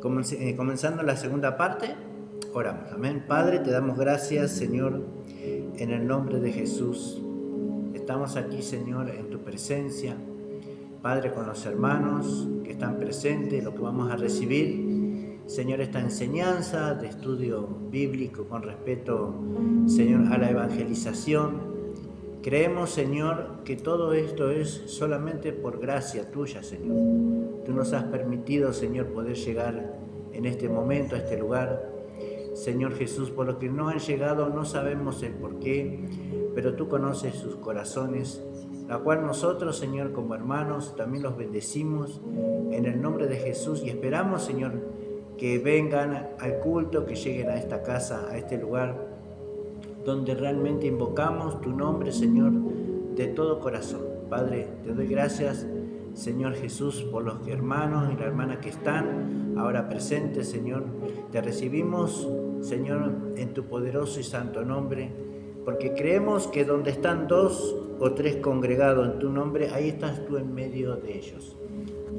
Comenzando la segunda parte, oramos. Amén. Padre, te damos gracias, Señor, en el nombre de Jesús. Estamos aquí, Señor, en tu presencia. Padre, con los hermanos que están presentes, lo que vamos a recibir, Señor, esta enseñanza de estudio bíblico con respecto, Señor, a la evangelización. Creemos, Señor, que todo esto es solamente por gracia tuya, Señor. Tú nos has permitido, Señor, poder llegar en este momento a este lugar. Señor Jesús, por los que no han llegado no sabemos el por qué, pero tú conoces sus corazones, la cual nosotros, Señor, como hermanos, también los bendecimos en el nombre de Jesús y esperamos, Señor, que vengan al culto, que lleguen a esta casa, a este lugar, donde realmente invocamos tu nombre, Señor, de todo corazón. Padre, te doy gracias, Señor Jesús, por los hermanos y las hermanas que están ahora presentes, Señor. Te recibimos, Señor, en tu poderoso y santo nombre, porque creemos que donde están 2 o 3 congregados en tu nombre, ahí estás tú en medio de ellos.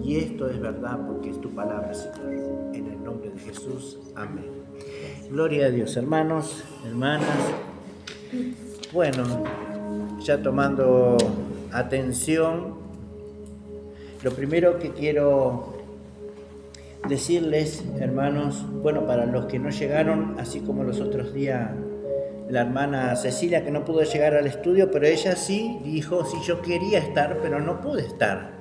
Y esto es verdad porque es tu palabra, Señor. En el nombre de Jesús. Amén. Gloria a Dios, hermanos, hermanas. Bueno, ya tomando atención, lo primero que quiero decirles, hermanos, bueno, para los que no llegaron, así como los otros días, la hermana Cecilia, que no pudo llegar al estudio, pero ella sí dijo, sí, yo quería estar, pero no pude estar.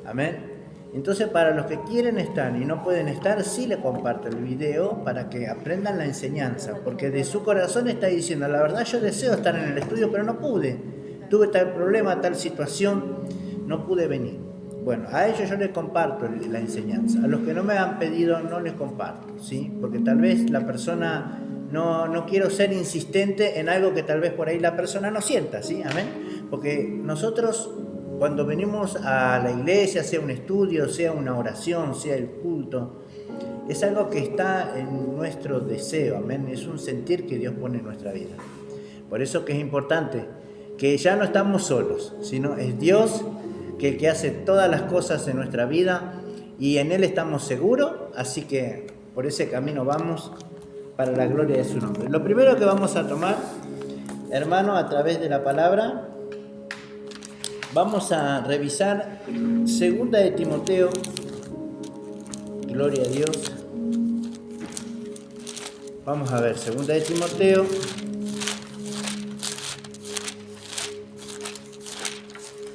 Amén. Entonces, para los que quieren estar y no pueden estar, sí le comparto el video para que aprendan la enseñanza, porque de su corazón está diciendo, la verdad yo deseo estar en el estudio, pero no pude. Tuve tal problema, tal situación, no pude venir. Bueno, a ellos yo les comparto la enseñanza. A los que no me han pedido no les comparto, ¿sí? Porque tal vez la persona, no quiero ser insistente en algo que tal vez por ahí la persona no sienta, ¿sí? Amén. Porque nosotros, cuando venimos a la iglesia, sea un estudio, sea una oración, sea el culto, es algo que está en nuestro deseo, amén. Es un sentir que Dios pone en nuestra vida. Por eso que es importante que ya no estamos solos, sino es Dios que hace todas las cosas en nuestra vida y en Él estamos seguros, así que por ese camino vamos para la gloria de su nombre. Lo primero que vamos a tomar, hermano, a través de la palabra, vamos a revisar 2 de Timoteo, gloria a Dios. Vamos a ver, 2 de Timoteo,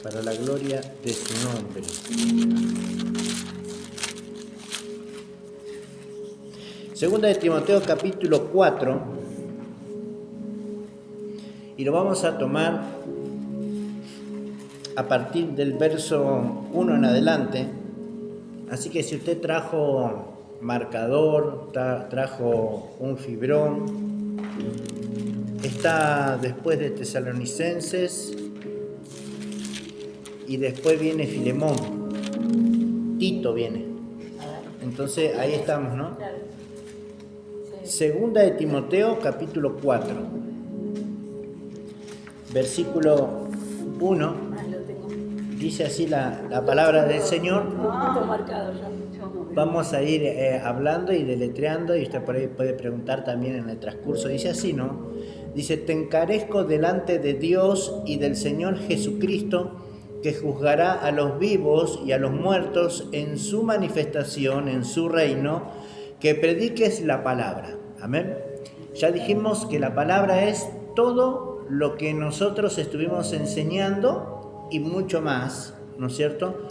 para la gloria de su nombre. 2 de Timoteo capítulo 4, y lo vamos a tomar a partir del verso 1 en adelante. Así que si usted trajo marcador, trajo un fibrón, está después de Tesalonicenses y después viene Filemón, Tito viene. Entonces ahí estamos, ¿no? 2 de Timoteo capítulo 4, versículo 1, dice así la palabra del Señor. Vamos a ir hablando y deletreando, y usted por ahí puede preguntar también en el transcurso. Dice así, ¿no? Dice, te encarezco delante de Dios y del Señor Jesucristo, que juzgará a los vivos y a los muertos en su manifestación, en su reino, que prediques la palabra. Amén. Ya dijimos que la palabra es todo lo que nosotros estuvimos enseñando y mucho más, ¿no es cierto?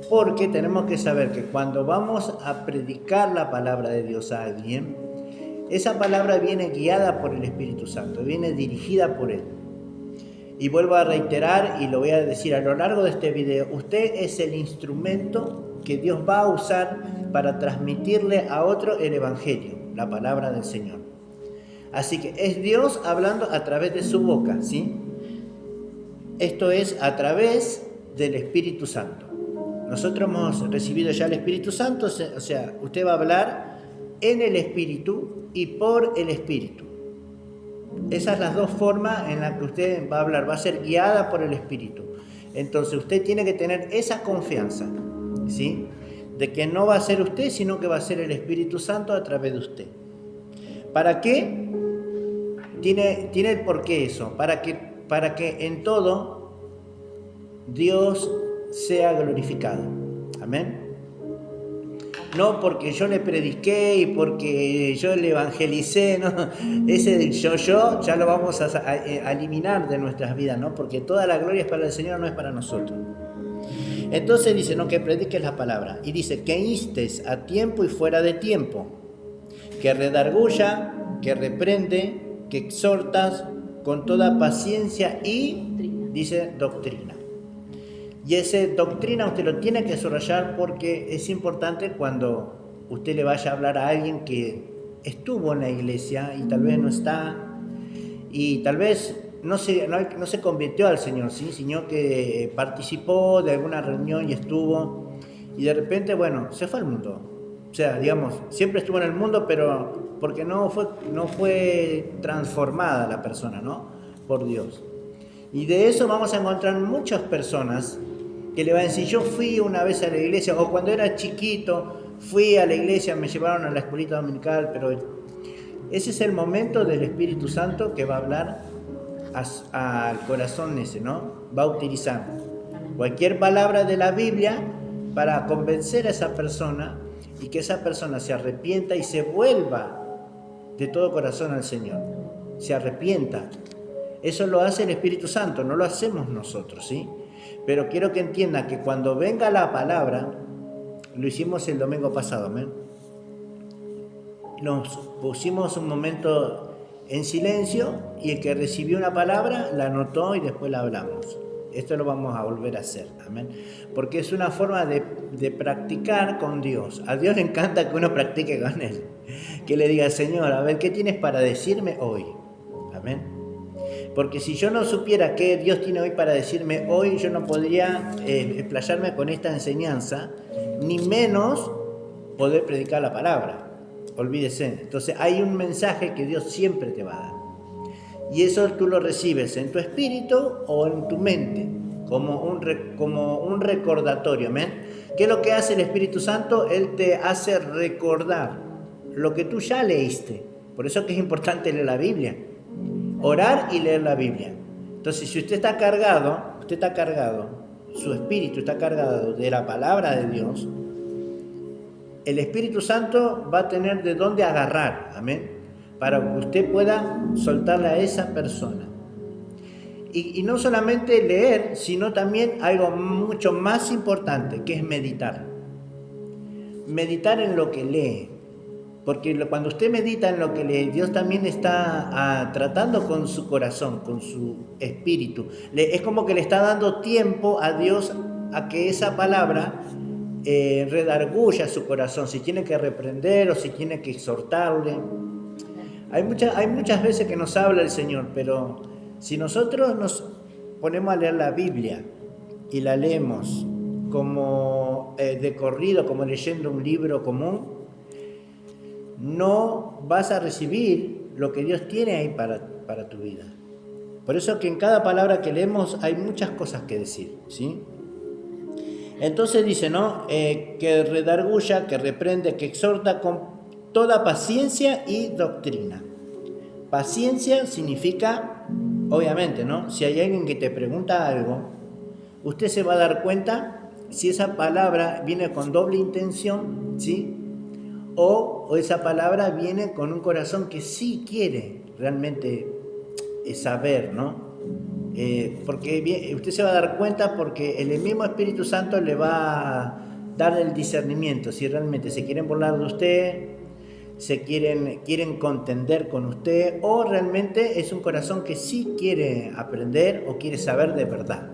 Porque tenemos que saber que cuando vamos a predicar la palabra de Dios a alguien, esa palabra viene guiada por el Espíritu Santo, viene dirigida por Él. Y vuelvo a reiterar y lo voy a decir a lo largo de este video, usted es el instrumento que Dios va a usar para transmitirle a otro el Evangelio, la palabra del Señor. Así que es Dios hablando a través de su boca, ¿sí? Esto es a través del Espíritu Santo. Nosotros hemos recibido ya el Espíritu Santo, o sea, usted va a hablar en el Espíritu y por el Espíritu. Esas son las dos formas en las que usted va a hablar, va a ser guiada por el Espíritu. Entonces usted tiene que tener esa confianza, ¿sí? de que no va a ser usted, sino que va a ser el Espíritu Santo a través de usted. ¿Para qué? Tiene el porqué eso, para que en todo Dios sea glorificado. Amén. No porque yo le prediqué y porque yo le evangelicé, no, ese yo ya lo vamos a eliminar de nuestras vidas, ¿no? Porque toda la gloria es para el Señor, no es para nosotros. Entonces dice, no, que prediques la palabra. Y dice, que instes a tiempo y fuera de tiempo, que redarguya, que reprende, que exhortas con toda paciencia y, dice, doctrina. Y esa doctrina usted lo tiene que subrayar porque es importante cuando usted le vaya a hablar a alguien que estuvo en la iglesia y tal vez no está, y tal vez no se convirtió al Señor, ¿sí? Sino que participó de alguna reunión y estuvo, y de repente, bueno, se fue al mundo. O sea, digamos, siempre estuvo en el mundo, pero porque no fue transformada la persona, ¿no? Por Dios. Y de eso vamos a encontrar muchas personas que le van a decir, yo fui una vez a la iglesia, o cuando era chiquito fui a la iglesia, me llevaron a la escuelita dominical, pero ese es el momento del Espíritu Santo que va a hablar al corazón ese, ¿no? Va a utilizar cualquier palabra de la Biblia para convencer a esa persona y que esa persona se arrepienta y se vuelva de todo corazón al Señor, se arrepienta. Eso lo hace el Espíritu Santo, no lo hacemos nosotros, ¿sí? Pero quiero que entienda que cuando venga la palabra, lo hicimos el domingo pasado, ¿amén? Nos pusimos un momento en silencio y el que recibió una palabra la anotó y después la hablamos. Esto lo vamos a volver a hacer, amén. Porque es una forma de practicar con Dios. A Dios le encanta que uno practique con Él. Que le diga, Señor, a ver, ¿qué tienes para decirme hoy? Amén. Porque si yo no supiera qué Dios tiene hoy para decirme hoy, yo no podría explayarme con esta enseñanza, ni menos poder predicar la palabra. Olvídese. Entonces hay un mensaje que Dios siempre te va a dar. Y eso tú lo recibes en tu espíritu o en tu mente, como un recordatorio. ¿Amén? ¿Qué es lo que hace el Espíritu Santo? Él te hace recordar lo que tú ya leíste. Por eso que es importante leer la Biblia. Orar y leer la Biblia. Entonces, si usted está cargado, su espíritu está cargado de la palabra de Dios, el Espíritu Santo va a tener de dónde agarrar, amén, para que usted pueda soltarle a esa persona. Y no solamente leer, sino también algo mucho más importante, que es meditar. Meditar en lo que lee. Porque cuando usted medita en lo que lee, Dios también está tratando con su corazón, con su espíritu. Es como que le está dando tiempo a Dios a que esa palabra redarguya su corazón, si tiene que reprender o si tiene que exhortarle. Hay muchas veces que nos habla el Señor, pero si nosotros nos ponemos a leer la Biblia y la leemos como de corrido, como leyendo un libro común, no vas a recibir lo que Dios tiene ahí para tu vida. Por eso que en cada palabra que leemos hay muchas cosas que decir, ¿sí? Entonces dice, ¿no? Que redarguya, que reprende, que exhorta con toda paciencia y doctrina. Paciencia significa, obviamente, ¿no? Si hay alguien que te pregunta algo, usted se va a dar cuenta si esa palabra viene con doble intención, ¿sí? O esa palabra viene con un corazón que sí quiere realmente saber, ¿no? Porque usted se va a dar cuenta porque el mismo Espíritu Santo le va a dar el discernimiento, si realmente se quieren burlar de usted, quieren contender con usted, o realmente es un corazón que sí quiere aprender o quiere saber de verdad.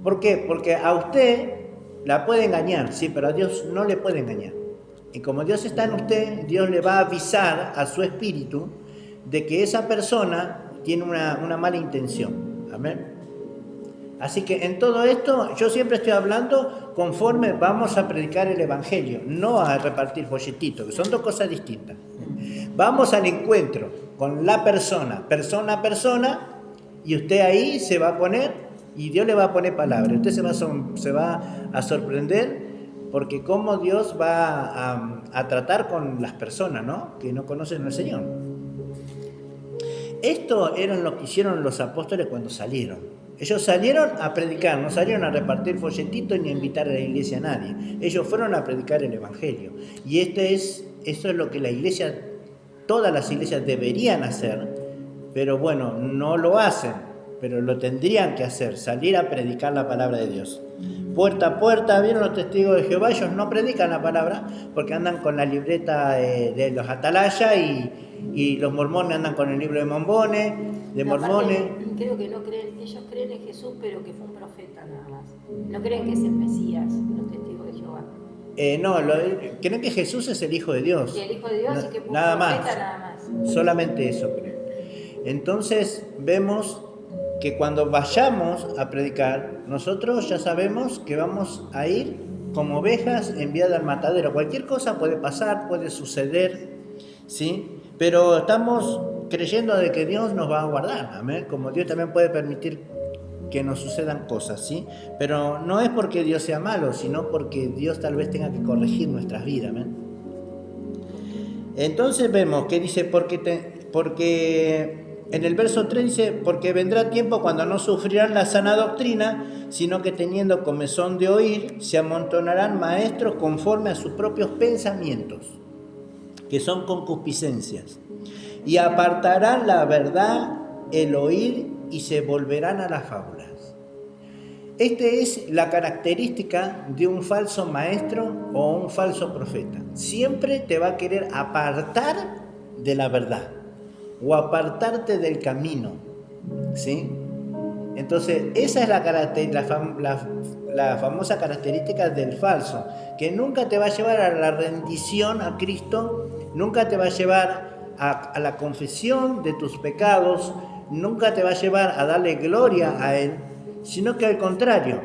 ¿Por qué? Porque a usted la puede engañar, sí, pero a Dios no le puede engañar. Y como Dios está en usted, Dios le va a avisar a su espíritu de que esa persona tiene una mala intención. Amén. Así que en todo esto yo siempre estoy hablando conforme vamos a predicar el Evangelio, no a repartir folletitos, que son dos cosas distintas. Vamos al encuentro con la persona a persona, y usted ahí se va a poner, y Dios le va a poner palabras. Usted se va a sorprender porque cómo Dios va a tratar con las personas, ¿no?, que no conocen al Señor. Esto era lo que hicieron los apóstoles cuando salieron. Ellos salieron a predicar, no salieron a repartir folletitos ni a invitar a la iglesia a nadie. Ellos fueron a predicar el Evangelio. Y esto es lo que la iglesia, todas las iglesias deberían hacer, pero bueno, no lo hacen, pero lo tendrían que hacer, salir a predicar la palabra de Dios. Puerta a puerta, ¿vieron los testigos de Jehová? Ellos no predican la palabra porque andan con la libreta de los atalayas y los mormones andan con el libro de mormones. Creo que no creen, ellos creen en Jesús, pero que fue un profeta nada más. No creen que es el Mesías, los testigos de Jehová. Creen que Jesús es el Hijo de Dios. Y el Hijo de Dios y que fue un nada profeta más. Solamente eso creen. Entonces vemos que cuando vayamos a predicar, nosotros ya sabemos que vamos a ir como ovejas enviadas al matadero. Cualquier cosa puede pasar, puede suceder, ¿sí? Pero estamos creyendo de que Dios nos va a guardar, amén. Como Dios también puede permitir que nos sucedan cosas, ¿sí? Pero no es porque Dios sea malo, sino porque Dios tal vez tenga que corregir nuestras vidas, amén. Entonces vemos que dice, porque en el verso 3 dice, porque vendrá tiempo cuando no sufrirán la sana doctrina, sino que teniendo comezón de oír, se amontonarán maestros conforme a sus propios pensamientos, que son concupiscencias, y apartarán la verdad, el oír, y se volverán a las fábulas. Esta es la característica de un falso maestro o un falso profeta. Siempre te va a querer apartar de la verdad o apartarte del camino, ¿sí? Entonces, esa es la famosa característica del falso, que nunca te va a llevar a la rendición a Cristo, nunca te va a llevar a la confesión de tus pecados, nunca te va a llevar a darle gloria a Él, sino que al contrario,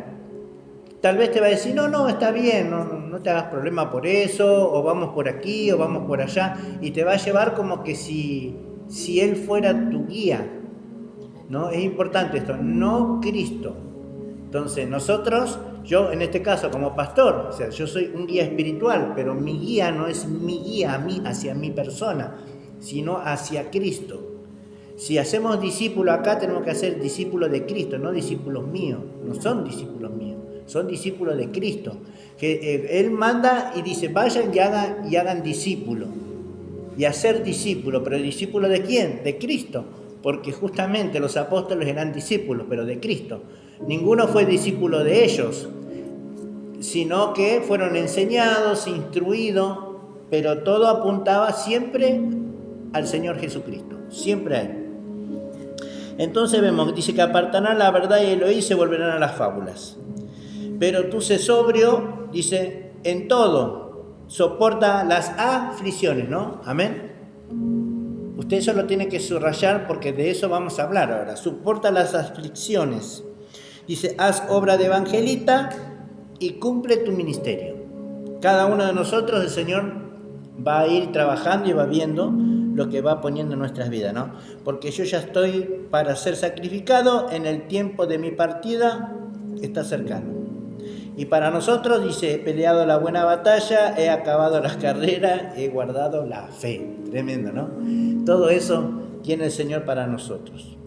tal vez te va a decir, no, está bien, no te hagas problema por eso, o vamos por aquí, o vamos por allá, y te va a llevar como que si Él fuera tu guía, ¿no? Es importante esto, no Cristo. Entonces yo en este caso como pastor, o sea, yo soy un guía espiritual, pero mi guía no es mi guía a mí, hacia mi persona, sino hacia Cristo. Si hacemos discípulos acá, tenemos que hacer discípulos de Cristo, no discípulos míos, no son discípulos míos, son discípulos de Cristo. Que Él manda y dice, vayan y hagan discípulos. Y hacer discípulos, pero ¿discípulos de quién? De Cristo, porque justamente los apóstoles eran discípulos, pero de Cristo. Ninguno fue discípulo de ellos, sino que fueron enseñados, instruidos, pero todo apuntaba siempre al Señor Jesucristo, siempre a Él. Entonces vemos, dice que apartarán la verdad y el oír, se volverán a las fábulas. Pero tú sé sobrio, dice, en todo, soporta las aflicciones, ¿no? Amén. Usted eso lo tiene que subrayar porque de eso vamos a hablar ahora. Soporta las aflicciones. Dice, haz obra de evangelista y cumple tu ministerio. Cada uno de nosotros, el Señor va a ir trabajando y va viendo lo que va poniendo en nuestras vidas, ¿no? Porque yo ya estoy para ser sacrificado, en el tiempo de mi partida está cercano. Y para nosotros, dice, he peleado la buena batalla, he acabado la carrera, he guardado la fe. Tremendo, ¿no? Todo eso tiene el Señor para nosotros.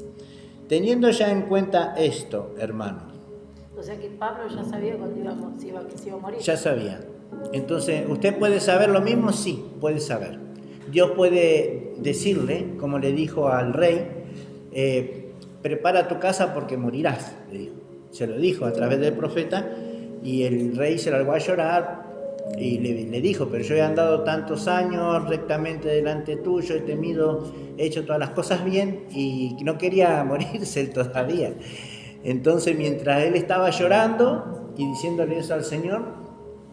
Teniendo ya en cuenta esto, hermanos. O sea que Pablo ya sabía cuando se iba a morir. Ya sabía. Entonces, ¿usted puede saber lo mismo? Sí, puede saber. Dios puede decirle, como le dijo al rey, prepara tu casa porque morirás, le dijo. Se lo dijo a través del profeta y el rey se largó a llorar y le dijo, pero yo he andado tantos años rectamente delante tuyo, he hecho todas las cosas bien y no quería morirse él todavía. Entonces, mientras él estaba llorando y diciéndole eso al Señor,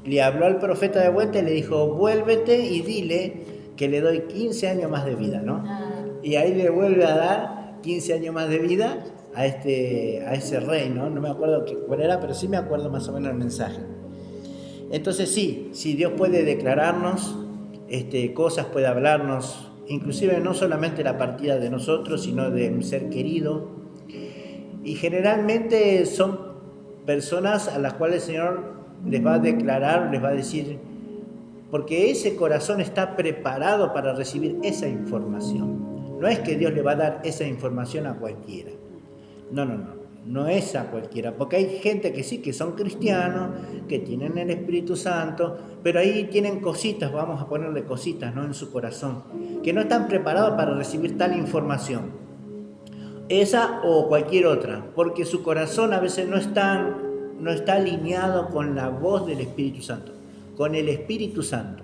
le habló al profeta de vuelta y le dijo, vuélvete y dile que le doy 15 años más de vida, ¿no? Y ahí le vuelve a dar 15 años más de vida a ese rey, ¿no? No me acuerdo cuál era, pero sí me acuerdo más o menos el mensaje. Entonces sí, Dios puede declararnos cosas, puede hablarnos, inclusive no solamente la partida de nosotros, sino de un ser querido. Y generalmente son personas a las cuales el Señor les va a declarar, les va a decir, porque ese corazón está preparado para recibir esa información. No es que Dios le va a dar esa información a cualquiera. No es a cualquiera, porque hay gente que sí, que son cristianos, que tienen el Espíritu Santo, pero ahí tienen cositas, vamos a ponerle cositas, ¿no? En su corazón, que no están preparados para recibir tal información. Esa o cualquier otra, porque su corazón a veces no está alineado con la voz del Espíritu Santo, con el Espíritu Santo,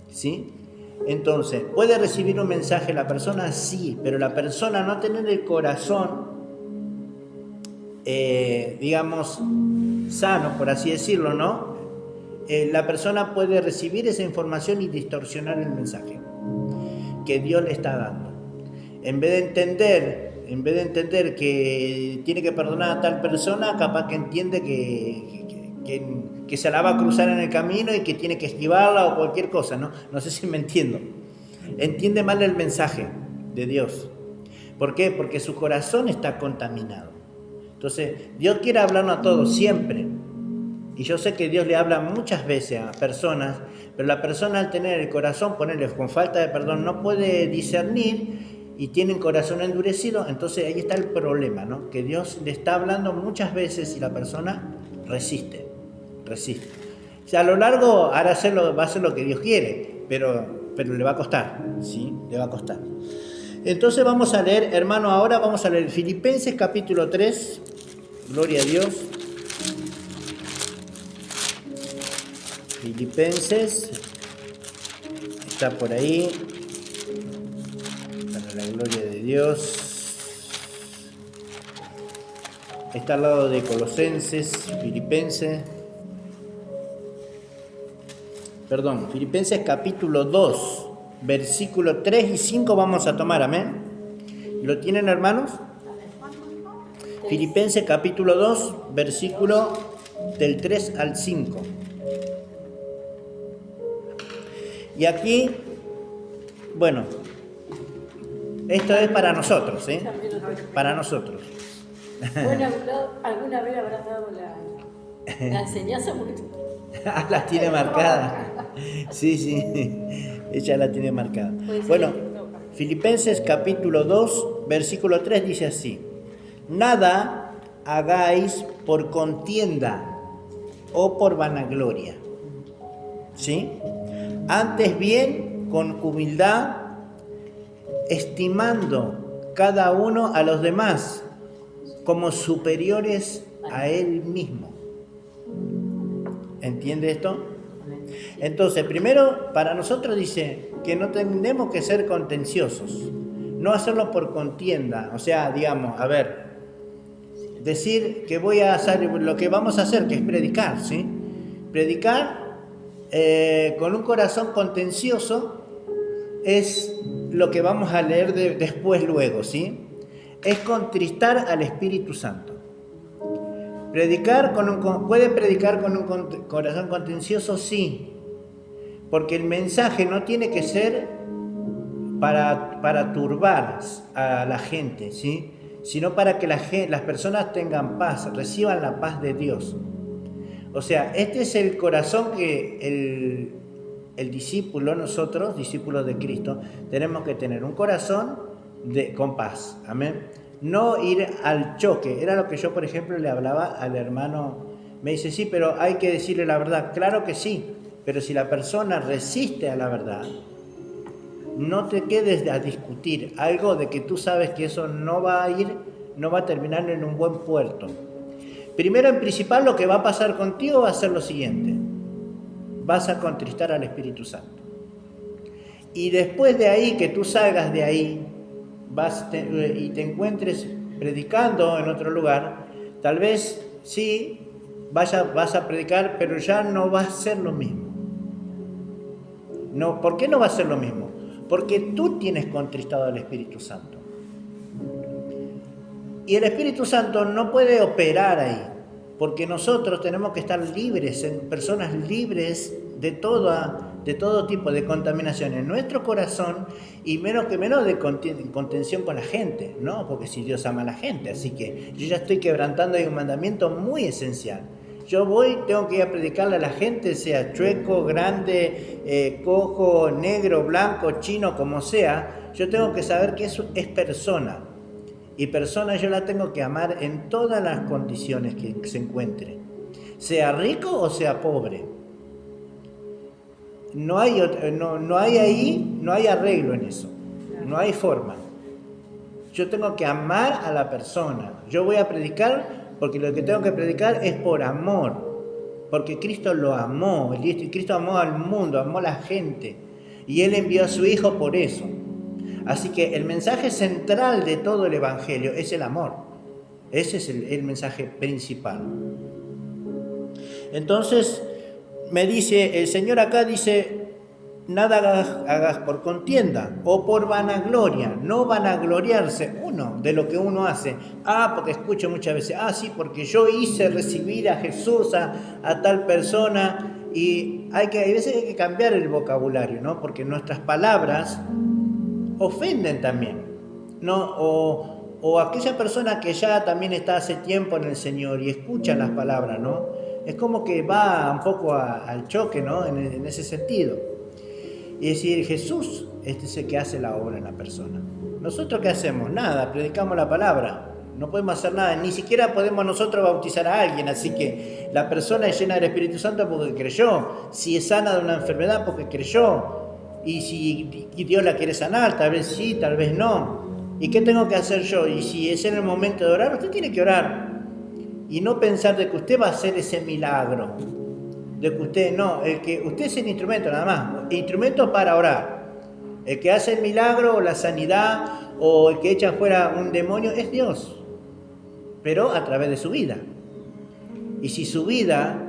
¿sí? Entonces, ¿puede recibir un mensaje la persona? Sí, pero la persona no tener el corazón, digamos, sano, por así decirlo, ¿no? La persona puede recibir esa información y distorsionar el mensaje que Dios le está dando. En vez de entender que tiene que perdonar a tal persona, capaz que entiende que se la va a cruzar en el camino y que tiene que esquivarla o cualquier cosa, ¿no? No sé si me entiendo. Entiende mal el mensaje de Dios. ¿Por qué? Porque su corazón está contaminado. Entonces, Dios quiere hablarnos a todos siempre. Y yo sé que Dios le habla muchas veces a personas, pero la persona al tener el corazón, ponerle con falta de perdón, no puede discernir y tiene el corazón endurecido. Entonces ahí está el problema, ¿no? Que Dios le está hablando muchas veces y la persona resiste. O sea, a lo largo va a hacer lo que Dios quiere, pero le va a costar, ¿sí? Le va a costar. Entonces vamos a leer, hermano, ahora vamos a leer Filipenses capítulo 3, gloria a Dios. Filipenses, está por ahí, para la gloria de Dios. Está al lado de Colosenses, Filipenses capítulo 2. Versículo 3 y 5 vamos a tomar, amén. ¿Lo tienen, hermanos? Filipenses capítulo 2, versículo del 3 al 5. Y aquí, bueno, esto es para nosotros, ¿eh? Para nosotros. Bueno, ¿alguna vez habrás dado la enseñanza? La tiene marcada. Sí, ella la tiene marcada. Bueno, Filipenses capítulo 2, versículo 3 dice así: nada hagáis por contienda o por vanagloria, ¿sí? Antes bien, con humildad, estimando cada uno a los demás como superiores a él mismo. ¿Entiende esto? Entonces, primero, para nosotros dice que no tenemos que ser contenciosos, no hacerlo por contienda. O sea, digamos, a ver, decir que voy a hacer lo que vamos a hacer, que es predicar, ¿sí? Predicar con un corazón contencioso es lo que vamos a leer después luego, ¿sí? Es contristar al Espíritu Santo. ¿Puede predicar con un corazón contencioso? Sí, porque el mensaje no tiene que ser para turbar a la gente, ¿sí? Sino para que las personas tengan paz, reciban la paz de Dios. O sea, este es el corazón que el discípulo, nosotros, discípulos de Cristo, tenemos que tener un corazón con paz, amén. No ir al choque. Era lo que yo, por ejemplo, le hablaba al hermano. Me dice, sí, pero hay que decirle la verdad. Claro que sí, pero si la persona resiste a la verdad, no te quedes a discutir algo de que tú sabes que eso no va a terminar en un buen puerto. Primero, en principal, lo que va a pasar contigo va a ser lo siguiente: vas a contristar al Espíritu Santo. Y después de ahí, que tú salgas de ahí, y te encuentres predicando en otro lugar, tal vez sí vas a predicar, pero ya no va a ser lo mismo. No, ¿por qué no va a ser lo mismo? Porque tú tienes contristado al Espíritu Santo. Y el Espíritu Santo no puede operar ahí, porque nosotros tenemos que estar libres, personas libres de todo tipo de contaminación en nuestro corazón, y menos de contención con la gente, ¿no? Porque si Dios ama a la gente, así que yo ya estoy quebrantando ahí un mandamiento muy esencial. Yo tengo que ir a predicarle a la gente, sea chueco, grande, cojo, negro, blanco, chino, como sea. Yo tengo que saber que eso es persona. Y persona yo la tengo que amar en todas las condiciones que se encuentre. Sea rico o sea pobre. No hay arreglo en eso. No hay forma. Yo tengo que amar a la persona. Yo voy a predicar porque lo que tengo que predicar es por amor. Porque Cristo lo amó. Cristo amó al mundo, amó a la gente. Y Él envió a su Hijo por eso. Así que el mensaje central de todo el Evangelio es el amor. Ese es el mensaje principal. Entonces, me dice, el Señor acá dice, nada hagas por contienda o por vanagloria, no vanagloriarse uno de lo que uno hace. Porque escucho muchas veces, sí, porque yo hice recibir a Jesús a tal persona, y hay veces hay que cambiar el vocabulario, ¿no? Porque nuestras palabras ofenden también, ¿no? O aquella persona que ya también está hace tiempo en el Señor y escucha las palabras, ¿no? Es como que va un poco al choque, ¿no? En ese sentido. Y decir, Jesús es el que hace la obra en la persona. ¿Nosotros qué hacemos? Nada, predicamos la palabra. No podemos hacer nada, ni siquiera podemos nosotros bautizar a alguien. Así que la persona es llena del Espíritu Santo porque creyó. Si es sana de una enfermedad, porque creyó. Y si Dios la quiere sanar, tal vez sí, tal vez no. ¿Y qué tengo que hacer yo? Y si es en el momento de orar, usted tiene que orar. Y no pensar de que usted va a hacer ese milagro. De que usted no, usted es el instrumento nada más. Instrumento para orar. El que hace el milagro o la sanidad o el que echa fuera un demonio es Dios. Pero a través de su vida. Y si su vida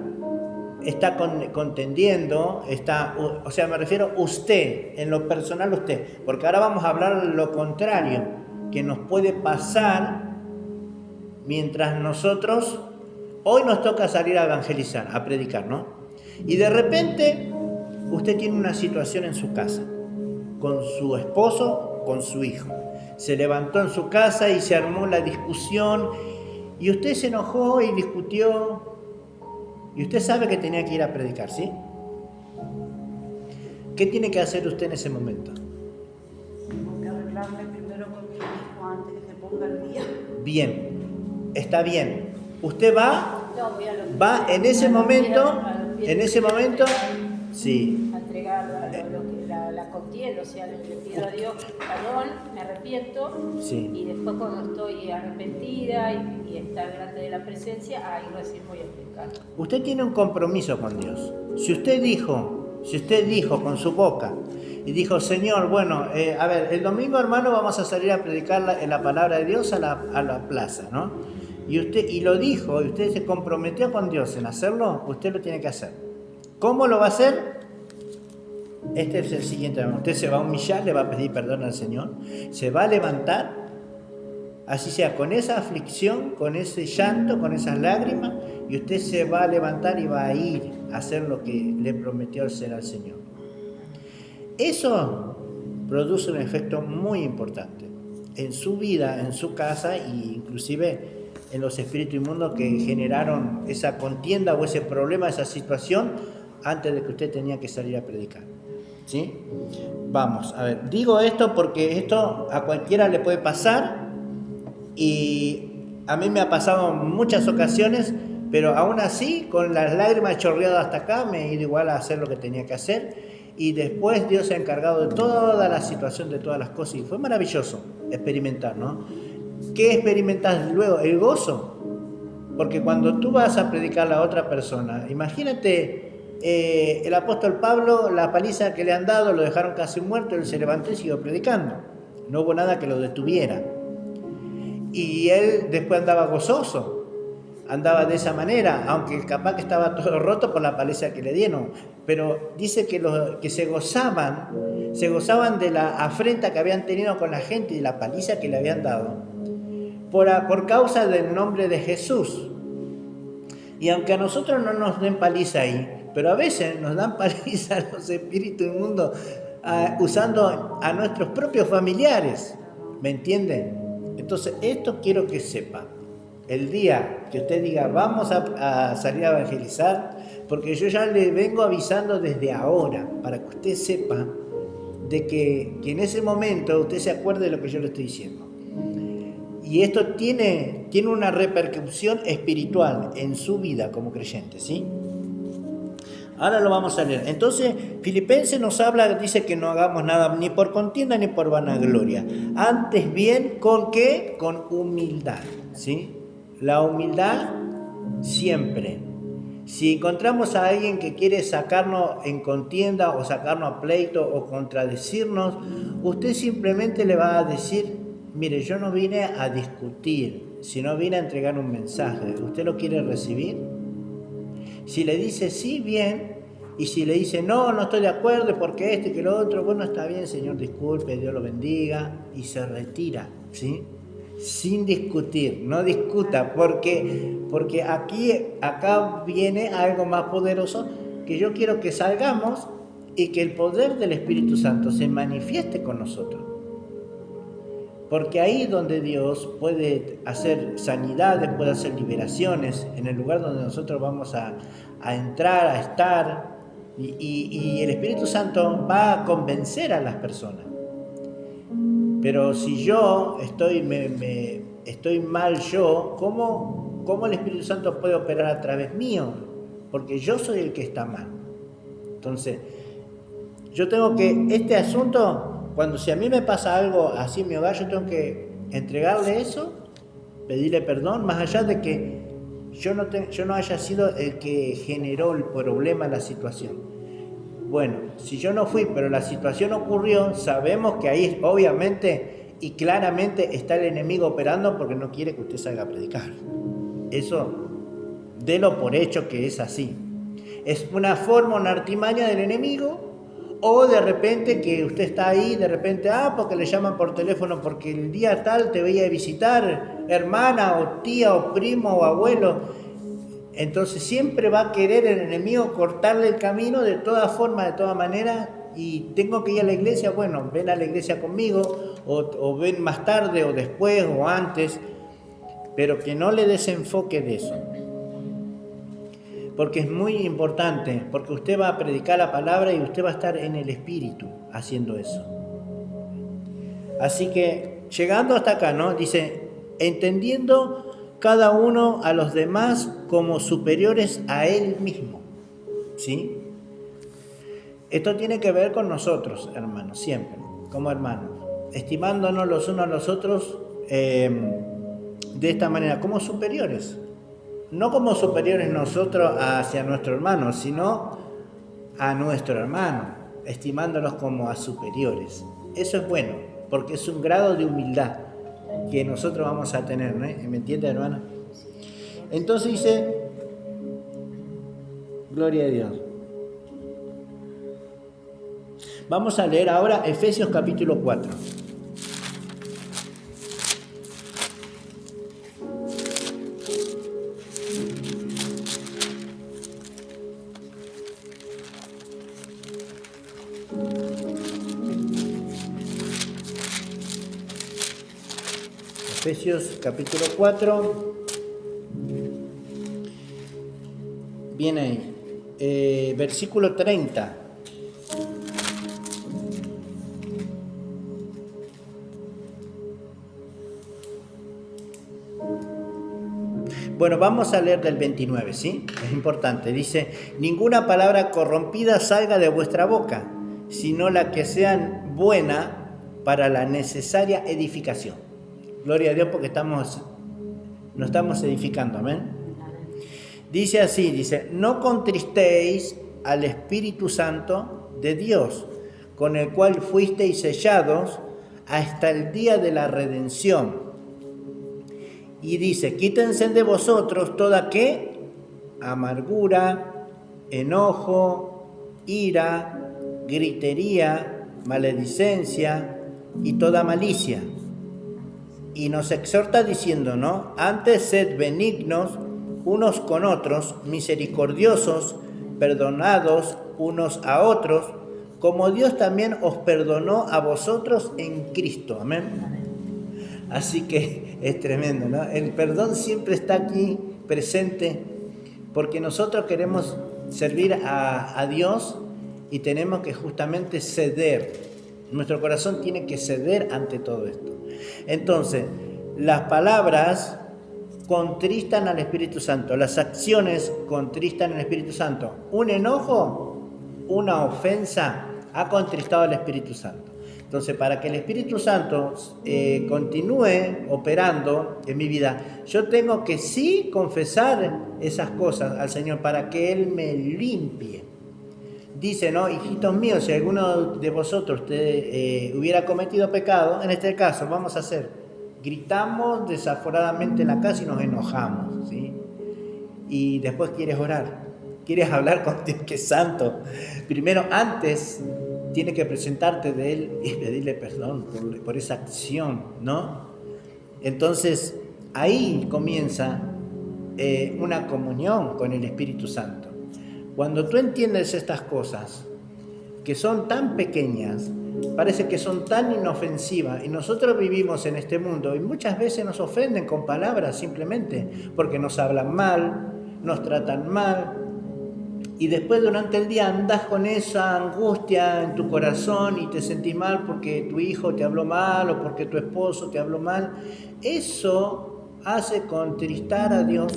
está contendiendo, me refiero usted, en lo personal usted, porque ahora vamos a hablar lo contrario, que nos puede pasar mientras nosotros, hoy nos toca salir a evangelizar, a predicar, ¿no? Y de repente, usted tiene una situación en su casa, con su esposo, con su hijo. Se levantó en su casa y se armó la discusión, y usted se enojó y discutió. Y usted sabe que tenía que ir a predicar, ¿sí? ¿Qué tiene que hacer usted en ese momento? Tengo que arreglarme primero con mi hijo antes que se ponga el día. Bien, está bien. Usted va en ese momento, sí. A entregar la contienda, o sea, le pido a Dios perdón, me arrepiento, sí. Y después cuando estoy arrepentida y está delante de la presencia, ahí recién voy a explicar. Usted tiene un compromiso con Dios. Si usted dijo con su boca y dijo, Señor, bueno, el domingo, hermano, vamos a salir a predicar la palabra de Dios a la plaza, ¿no? Y lo dijo, y usted se comprometió con Dios en hacerlo, usted lo tiene que hacer. ¿Cómo lo va a hacer? Este es el siguiente. Usted se va a humillar, le va a pedir perdón al Señor, se va a levantar, así sea, con esa aflicción, con ese llanto, con esas lágrimas, y usted se va a levantar y va a ir a hacer lo que le prometió hacer al Señor. Eso produce un efecto muy importante en su vida, en su casa, e inclusive en los espíritus inmundos que generaron esa contienda o ese problema, esa situación, antes de que usted tenía que salir a predicar. ¿Sí? Vamos, a ver, digo esto porque esto a cualquiera le puede pasar, y a mí me ha pasado en muchas ocasiones, pero aún así, con las lágrimas chorreadas hasta acá, me he ido igual a hacer lo que tenía que hacer, y después Dios se ha encargado de toda la situación, de todas las cosas, y fue maravilloso experimentar, ¿no? ¿Qué experimentas luego? El gozo. Porque cuando tú vas a predicar a otra persona, imagínate, el apóstol Pablo, la paliza que le han dado, lo dejaron casi muerto, él se levantó y siguió predicando. No hubo nada que lo detuviera. Y él después andaba gozoso, andaba de esa manera, aunque capaz que estaba todo roto por la paliza que le dieron. Pero dice que se gozaban de la afrenta que habían tenido con la gente y la paliza que le habían dado, por causa del nombre de Jesús. Y aunque a nosotros no nos den paliza ahí, pero a veces nos dan paliza a los espíritus inmundos usando a nuestros propios familiares. ¿Me entienden? Entonces, esto quiero que sepa. el día que usted diga vamos a salir a evangelizar, porque yo ya le vengo avisando desde ahora, para que usted sepa de que en ese momento usted se acuerde de lo que yo le estoy diciendo. Y esto tiene una repercusión espiritual en su vida como creyente, ¿sí? Ahora lo vamos a leer. Entonces, Filipenses nos habla, dice que no hagamos nada ni por contienda ni por vanagloria. Antes bien, ¿con qué? Con humildad, ¿sí? La humildad siempre. Si encontramos a alguien que quiere sacarnos en contienda o sacarnos a pleito o contradecirnos, usted simplemente le va a decir, mire, yo no vine a discutir, sino vine a entregar un mensaje. ¿Usted lo quiere recibir? Si le dice sí, bien. Y si le dice no, no estoy de acuerdo porque esto y que lo otro, bueno, está bien, Señor, disculpe, Dios lo bendiga. Y se retira, ¿sí? Sin discutir, no discuta, porque acá viene algo más poderoso, que yo quiero que salgamos y que el poder del Espíritu Santo se manifieste con nosotros. Porque ahí donde Dios puede hacer sanidades, puede hacer liberaciones, en el lugar donde nosotros vamos a entrar, a estar, y el Espíritu Santo va a convencer a las personas. Pero si yo estoy mal ¿cómo el Espíritu Santo puede operar a través mío? Porque yo soy el que está mal. Entonces, yo tengo que, este asunto, si a mí me pasa algo así en mi hogar, yo tengo que entregarle eso, pedirle perdón, más allá de que yo no haya sido el que generó el problema, la situación. Bueno, si yo no fui, pero la situación ocurrió, sabemos que ahí obviamente y claramente está el enemigo operando porque no quiere que usted salga a predicar. Eso, délo por hecho que es así. Es una forma, una artimaña del enemigo, o de repente que usted está ahí, de repente, porque le llaman por teléfono porque el día tal te veía a visitar, hermana o tía o primo o abuelo. Entonces siempre va a querer el enemigo cortarle el camino de toda forma, de toda manera, y tengo que ir a la iglesia, bueno, ven a la iglesia conmigo, o ven más tarde, o después, o antes, pero que no le desenfoque de eso. Porque es muy importante, porque usted va a predicar la palabra y usted va a estar en el Espíritu haciendo eso. Así que, llegando hasta acá, ¿no? Dice, entendiendo cada uno a los demás como superiores a él mismo, ¿sí? Esto tiene que ver con nosotros, hermanos, siempre, como hermanos, estimándonos los unos a los otros de esta manera, como superiores. No como superiores nosotros hacia nuestro hermano, sino a nuestro hermano, estimándolos como a superiores. Eso es bueno, porque es un grado de humildad que nosotros vamos a tener, ¿no? ¿Me entiende, hermana? Entonces dice, gloria a Dios. Vamos a leer ahora Efesios capítulo 4. Efesios capítulo 4, viene ahí, versículo 30. Bueno, vamos a leer del 29, ¿sí? Es importante, dice, ninguna palabra corrompida salga de vuestra boca, sino la que sea buena para la necesaria edificación. Gloria a Dios porque nos estamos edificando, amén. Dice así, dice, no contristéis al Espíritu Santo de Dios, con el cual fuisteis sellados hasta el día de la redención. Y dice, quítense de vosotros toda ¿qué? Amargura, enojo, ira, gritería, maledicencia y toda malicia. Y nos exhorta diciendo, ¿no? Antes sed benignos unos con otros, misericordiosos, perdonados unos a otros, como Dios también os perdonó a vosotros en Cristo. Amén. Así que es tremendo, ¿no? El perdón siempre está aquí presente porque nosotros queremos servir a Dios y tenemos que justamente ceder. Nuestro corazón tiene que ceder ante todo esto. Entonces, las palabras contristan al Espíritu Santo, las acciones contristan al Espíritu Santo. Un enojo, una ofensa ha contristado al Espíritu Santo. Entonces, para que el Espíritu Santo continúe operando en mi vida, yo tengo que sí confesar esas cosas al Señor para que Él me limpie. Dice, ¿no? Hijitos míos, si alguno de vosotros hubiera cometido pecado, en este caso, vamos a hacer, gritamos desaforadamente en la casa y nos enojamos, ¿sí? Y después quieres orar, quieres hablar con Dios que es santo. Primero, antes, tienes que presentarte de Él y pedirle perdón por esa acción, ¿no? Entonces, ahí comienza una comunión con el Espíritu Santo. Cuando tú entiendes estas cosas, que son tan pequeñas, parece que son tan inofensivas, y nosotros vivimos en este mundo y muchas veces nos ofenden con palabras simplemente, porque nos hablan mal, nos tratan mal, y después durante el día andás con esa angustia en tu corazón y te sentís mal porque tu hijo te habló mal o porque tu esposo te habló mal. Eso hace contristar a Dios.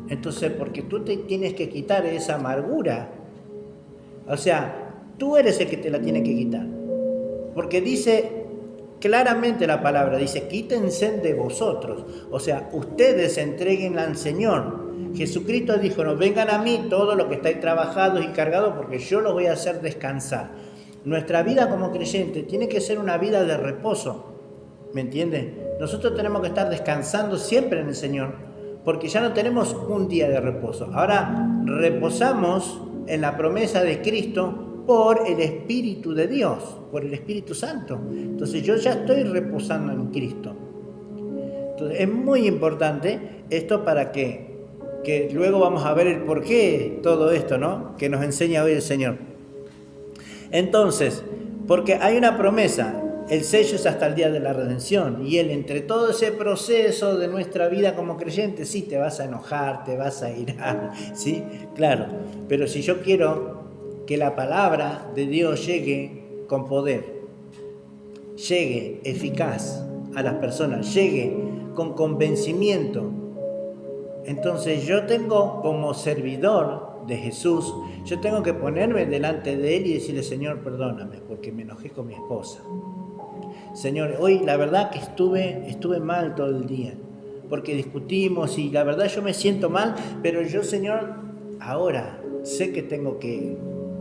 Entonces, porque tú te tienes que quitar esa amargura. O sea, tú eres el que te la tiene que quitar. Porque dice claramente la palabra, dice, quítense de vosotros. O sea, ustedes entréguenla al Señor. Jesucristo dijo, no, vengan a mí todos los que estáis trabajados y cargados porque yo los voy a hacer descansar. Nuestra vida como creyente tiene que ser una vida de reposo. ¿Me entiendes? Nosotros tenemos que estar descansando siempre en el Señor. Porque ya no tenemos un día de reposo. Ahora reposamos en la promesa de Cristo por el Espíritu de Dios, por el Espíritu Santo. Entonces yo ya estoy reposando en Cristo. Entonces es muy importante esto para que luego vamos a ver el porqué de todo esto, ¿no? Que nos enseña hoy el Señor. Entonces, porque hay una promesa. El sello es hasta el día de la redención y Él, entre todo ese proceso de nuestra vida como creyente, sí, te vas a enojar, te vas a irar, sí, claro, pero si yo quiero que la palabra de Dios llegue con poder, llegue eficaz a las personas, llegue con convencimiento, entonces yo tengo como servidor de Jesús, yo tengo que ponerme delante de Él y decirle, Señor, perdóname porque me enojé con mi esposa. Señor, hoy la verdad que estuve mal todo el día, porque discutimos y la verdad yo me siento mal, pero yo, Señor, ahora sé que tengo que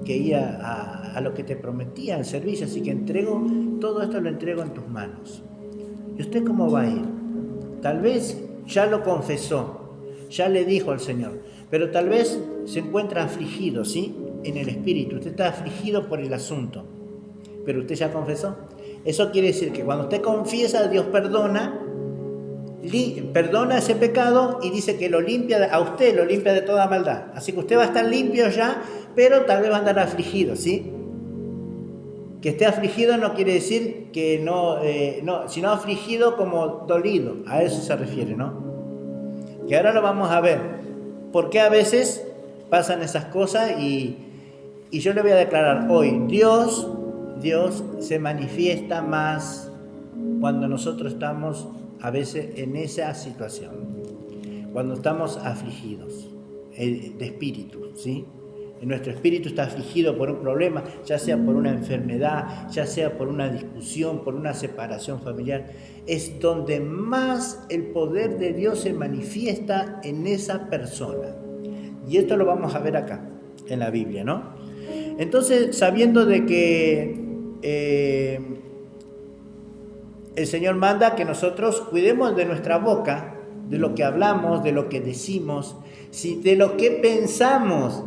ir a lo que te prometí, al servicio, así que todo esto lo entrego en tus manos. ¿Y usted cómo va a ir? Tal vez ya lo confesó, ya le dijo al Señor, pero tal vez se encuentra afligido, ¿sí? En el espíritu, usted está afligido por el asunto, pero usted ya confesó. Eso quiere decir que cuando usted confiesa, Dios perdona ese pecado y dice que a usted lo limpia de toda maldad. Así que usted va a estar limpio ya, pero tal vez va a andar afligido, ¿sí? Que esté afligido no quiere decir que no, sino afligido como dolido. A eso se refiere, ¿no? Que ahora lo vamos a ver. Porque a veces pasan esas cosas y yo le voy a declarar hoy, Dios se manifiesta más cuando nosotros estamos a veces en esa situación, cuando estamos afligidos de espíritu, ¿sí? Nuestro espíritu está afligido por un problema, ya sea por una enfermedad, ya sea por una discusión, por una separación familiar. Es donde más el poder de Dios se manifiesta en esa persona. Y esto lo vamos a ver acá, en la Biblia, ¿no? Entonces, sabiendo de que el Señor manda que nosotros cuidemos de nuestra boca, de lo que hablamos, de lo que decimos, de lo que pensamos.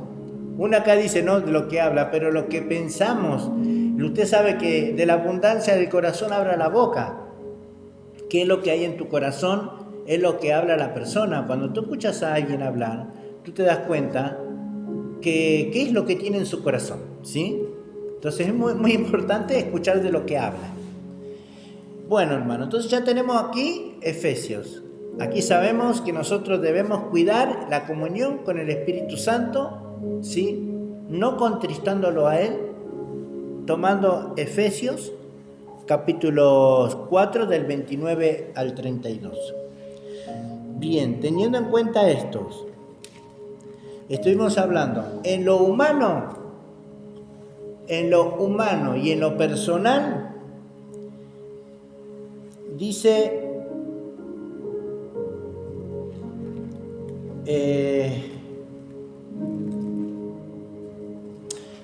Una acá dice, no, de lo que habla, pero lo que pensamos. Usted sabe que de la abundancia del corazón habla la boca. ¿Qué es lo que hay en tu corazón? Es lo que habla la persona. Cuando tú escuchas a alguien hablar, tú te das cuenta que qué es lo que tiene en su corazón, ¿sí? Entonces es muy, muy importante escuchar de lo que habla. Bueno, hermano, entonces ya tenemos aquí Efesios. Aquí sabemos que nosotros debemos cuidar la comunión con el Espíritu Santo, ¿sí? No contristándolo a Él, tomando Efesios, capítulo 4, del 29 al 32. Bien, teniendo en cuenta estos, estuvimos hablando en lo humano y en lo personal. Dice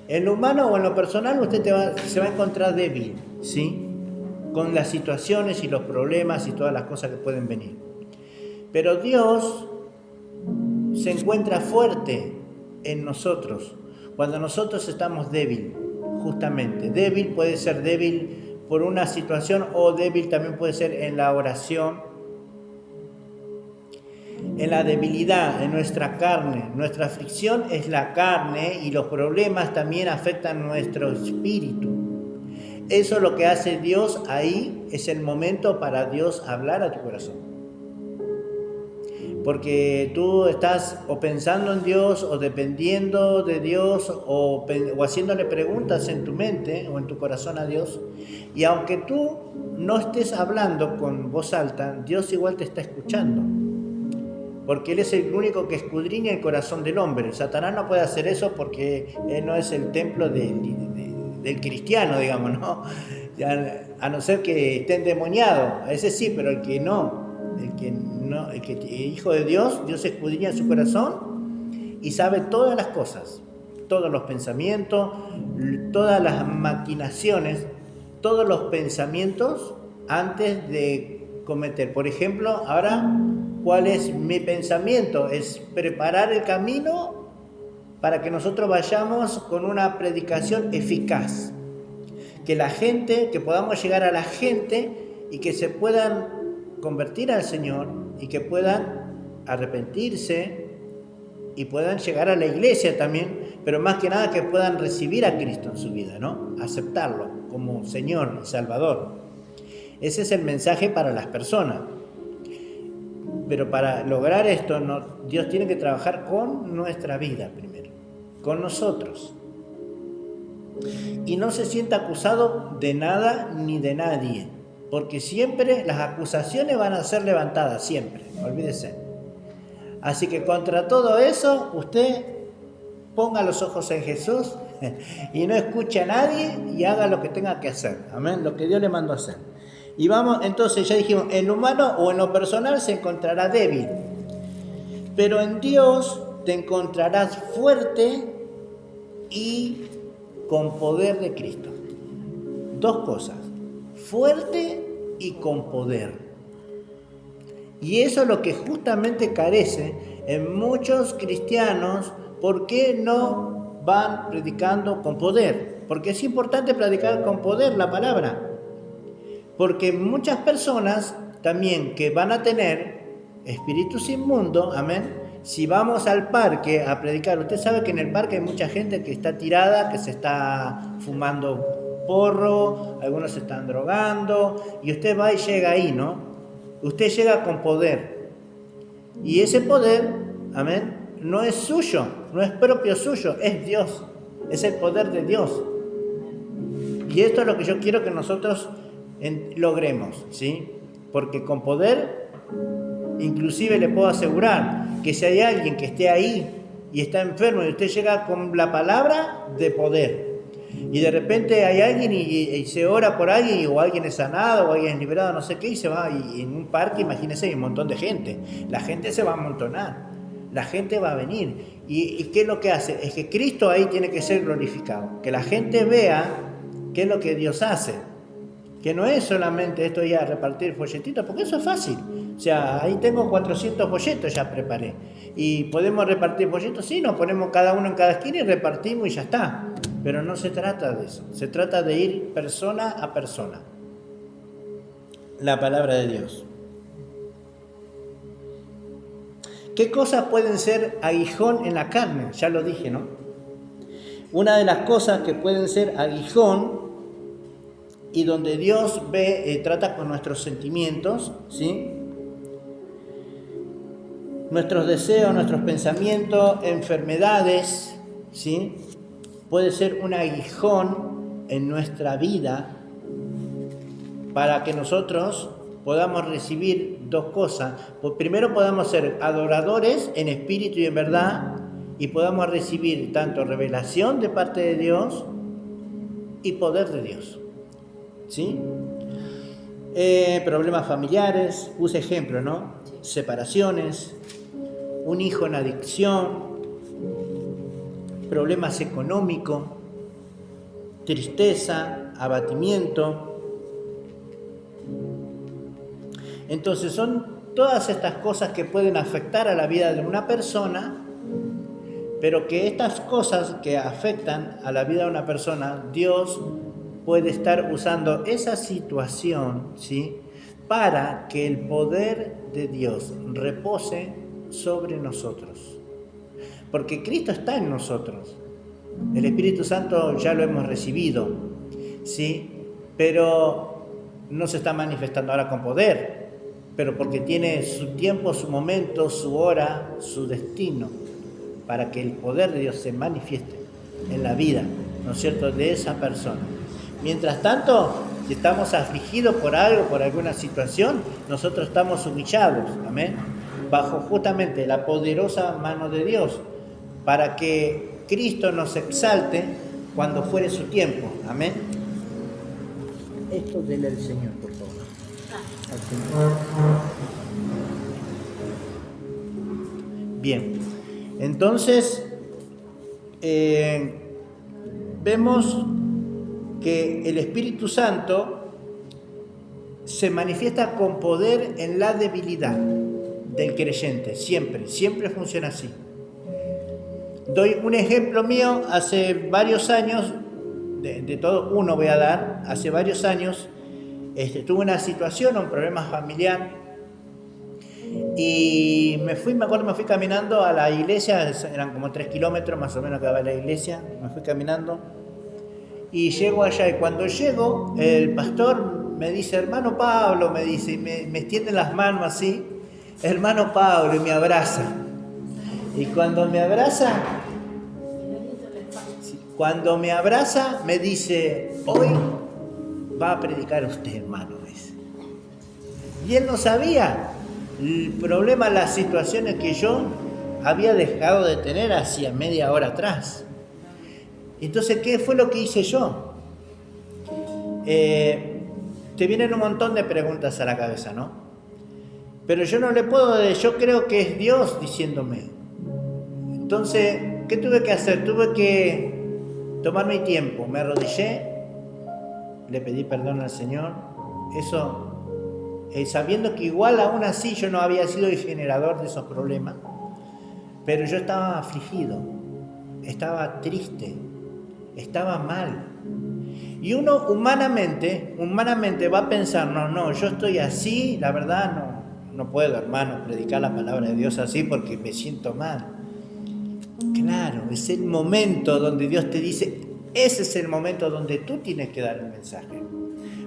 en lo humano o en lo personal usted se va a encontrar débil, ¿sí? Con las situaciones y los problemas y todas las cosas que pueden venir. Pero Dios se encuentra fuerte en nosotros cuando nosotros estamos débiles, justamente. Débil puede ser débil por una situación o débil también puede ser en la oración, en la debilidad, en nuestra carne. Nuestra aflicción es la carne y los problemas también afectan nuestro espíritu. Eso es lo que hace Dios ahí, es el momento para Dios hablar a tu corazón. Porque tú estás o pensando en Dios o dependiendo de Dios o haciéndole preguntas en tu mente o en tu corazón a Dios. Y aunque tú no estés hablando con voz alta, Dios igual te está escuchando. Porque Él es el único que escudriña el corazón del hombre. Satanás no puede hacer eso porque Él no es el templo del cristiano, digamos, ¿no? A no ser que esté endemoniado. A ese sí, pero el que no. El hijo de Dios, Dios escudriña su corazón y sabe todas las cosas, todos los pensamientos, todas las maquinaciones, todos los pensamientos antes de cometer. Por ejemplo, ahora, ¿cuál es mi pensamiento? Es preparar el camino para que nosotros vayamos con una predicación eficaz. Que podamos llegar a la gente y que se puedan convertir al Señor y que puedan arrepentirse y puedan llegar a la iglesia también, pero más que nada que puedan recibir a Cristo en su vida, ¿no? Aceptarlo como Señor y Salvador. Ese es el mensaje para las personas. Pero para lograr esto, Dios tiene que trabajar con nuestra vida primero, con nosotros. Y no se sienta acusado de nada ni de nadie. Porque siempre las acusaciones van a ser levantadas, siempre, olvídese. Así que contra todo eso, usted ponga los ojos en Jesús y no escuche a nadie y haga lo que tenga que hacer. Amén, lo que Dios le mandó a hacer. Y vamos, entonces ya dijimos, en lo humano o en lo personal se encontrará débil. Pero en Dios te encontrarás fuerte y con poder de Cristo. Dos cosas. Fuerte y con poder. Y eso es lo que justamente carece en muchos cristianos. ¿Por qué no van predicando con poder? Porque es importante predicar con poder la palabra. Porque muchas personas también que van a tener espíritus inmundos, amén, si vamos al parque a predicar, usted sabe que en el parque hay mucha gente que está tirada, que se está fumando porro, algunos se están drogando, y usted va y llega ahí, ¿no? Usted llega con poder. Y ese poder, amén, no es suyo, no es propio suyo, es Dios. Es el poder de Dios. Y esto es lo que yo quiero que nosotros logremos, ¿sí? Porque con poder, inclusive le puedo asegurar que si hay alguien que esté ahí y está enfermo y usted llega con la palabra de poder, y de repente hay alguien y se ora por alguien, o alguien es sanado o alguien es liberado, no sé qué, y se va, y en un parque, imagínense, hay un montón de gente, la gente se va a amontonar, la gente va a venir, y ¿qué es lo que hace? Es que Cristo ahí tiene que ser glorificado, que la gente vea qué es lo que Dios hace, que no es solamente esto ya repartir folletitos, porque eso es fácil. O sea, ahí tengo 400 folletos, ya preparé. ¿Y podemos repartir folletos? Sí, nos ponemos cada uno en cada esquina y repartimos y ya está. Pero no se trata de eso. Se trata de ir persona a persona. La palabra de Dios. ¿Qué cosas pueden ser aguijón en la carne? Ya lo dije, ¿no? Una de las cosas que pueden ser aguijón y donde Dios trata con nuestros sentimientos, ¿sí? Nuestros deseos, nuestros pensamientos, enfermedades, ¿sí? Puede ser un aguijón en nuestra vida para que nosotros podamos recibir dos cosas. Pues primero podamos ser adoradores en espíritu y en verdad, y podamos recibir tanto revelación de parte de Dios y poder de Dios, ¿sí? Problemas familiares, puse ejemplo, ¿no? Separaciones, un hijo en adicción, problemas económicos, tristeza, abatimiento. Entonces son todas estas cosas que pueden afectar a la vida de una persona, pero que estas cosas que afectan a la vida de una persona, Dios puede estar usando esa situación, ¿sí?, para que el poder de Dios repose sobre nosotros. Porque Cristo está en nosotros. El Espíritu Santo ya lo hemos recibido, ¿sí? Pero no se está manifestando ahora con poder, pero porque tiene su tiempo, su momento, su hora, su destino, para que el poder de Dios se manifieste en la vida, ¿no es cierto?, de esa persona. Mientras tanto, si estamos afligidos por algo, por alguna situación, nosotros estamos humillados, amén, bajo justamente la poderosa mano de Dios, para que Cristo nos exalte cuando fuere su tiempo, amén. Esto dele al Señor, por favor. Al Señor. Bien, entonces vemos que el Espíritu Santo se manifiesta con poder en la debilidad del creyente, siempre funciona así. Doy un ejemplo mío. Hace varios años, de todo uno voy a dar, hace varios años tuve una situación, un problema familiar, y me fui caminando a la iglesia, eran como 3 kilómetros más o menos que daba la iglesia, me fui caminando, y llego allá, y cuando llego, el pastor me dice, hermano Pablo, me dice, y me extiende las manos así, hermano Pablo, y me abraza. Y cuando me abraza, me dice, hoy va a predicar usted, hermano. Y él no sabía el problema, las situaciones que yo había dejado de tener hacía media hora atrás. Entonces, ¿qué fue lo que hice yo? Te vienen un montón de preguntas a la cabeza, ¿no? Pero yo no le puedo, yo creo que es Dios diciéndome. Entonces, ¿qué tuve que hacer? Tuve que tomar mi tiempo, me arrodillé, le pedí perdón al Señor, eso, sabiendo que igual aún así yo no había sido el generador de esos problemas, pero yo estaba afligido, estaba triste, estaba mal. Y uno humanamente va a pensar, no, yo estoy así, la verdad no puedo, hermano, predicar la palabra de Dios así porque me siento mal. Claro, es el momento donde Dios te dice, ese es el momento donde tú tienes que dar el mensaje.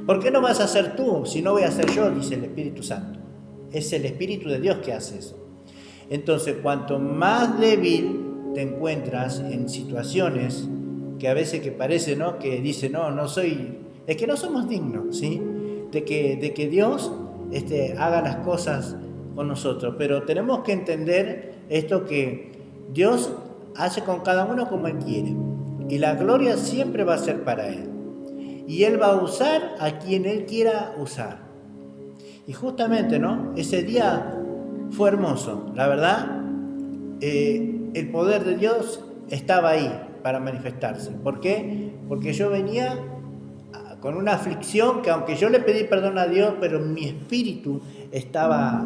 ¿Por qué no vas a ser tú si no voy a ser yo? Dice el Espíritu Santo. Es el Espíritu de Dios que hace eso. Entonces, cuanto más débil te encuentras en situaciones que a veces que parece, ¿no?, que dice, no soy, es que no somos dignos, ¿sí?, de que Dios haga las cosas con nosotros. Pero tenemos que entender esto, que Dios hace con cada uno como Él quiere, y la gloria siempre va a ser para Él, y Él va a usar a quien Él quiera usar. Y justamente, ¿no?, ese día fue hermoso, la verdad. El poder de Dios estaba ahí para manifestarse. ¿Por qué? Porque yo venía con una aflicción que, aunque yo le pedí perdón a Dios, pero mi espíritu estaba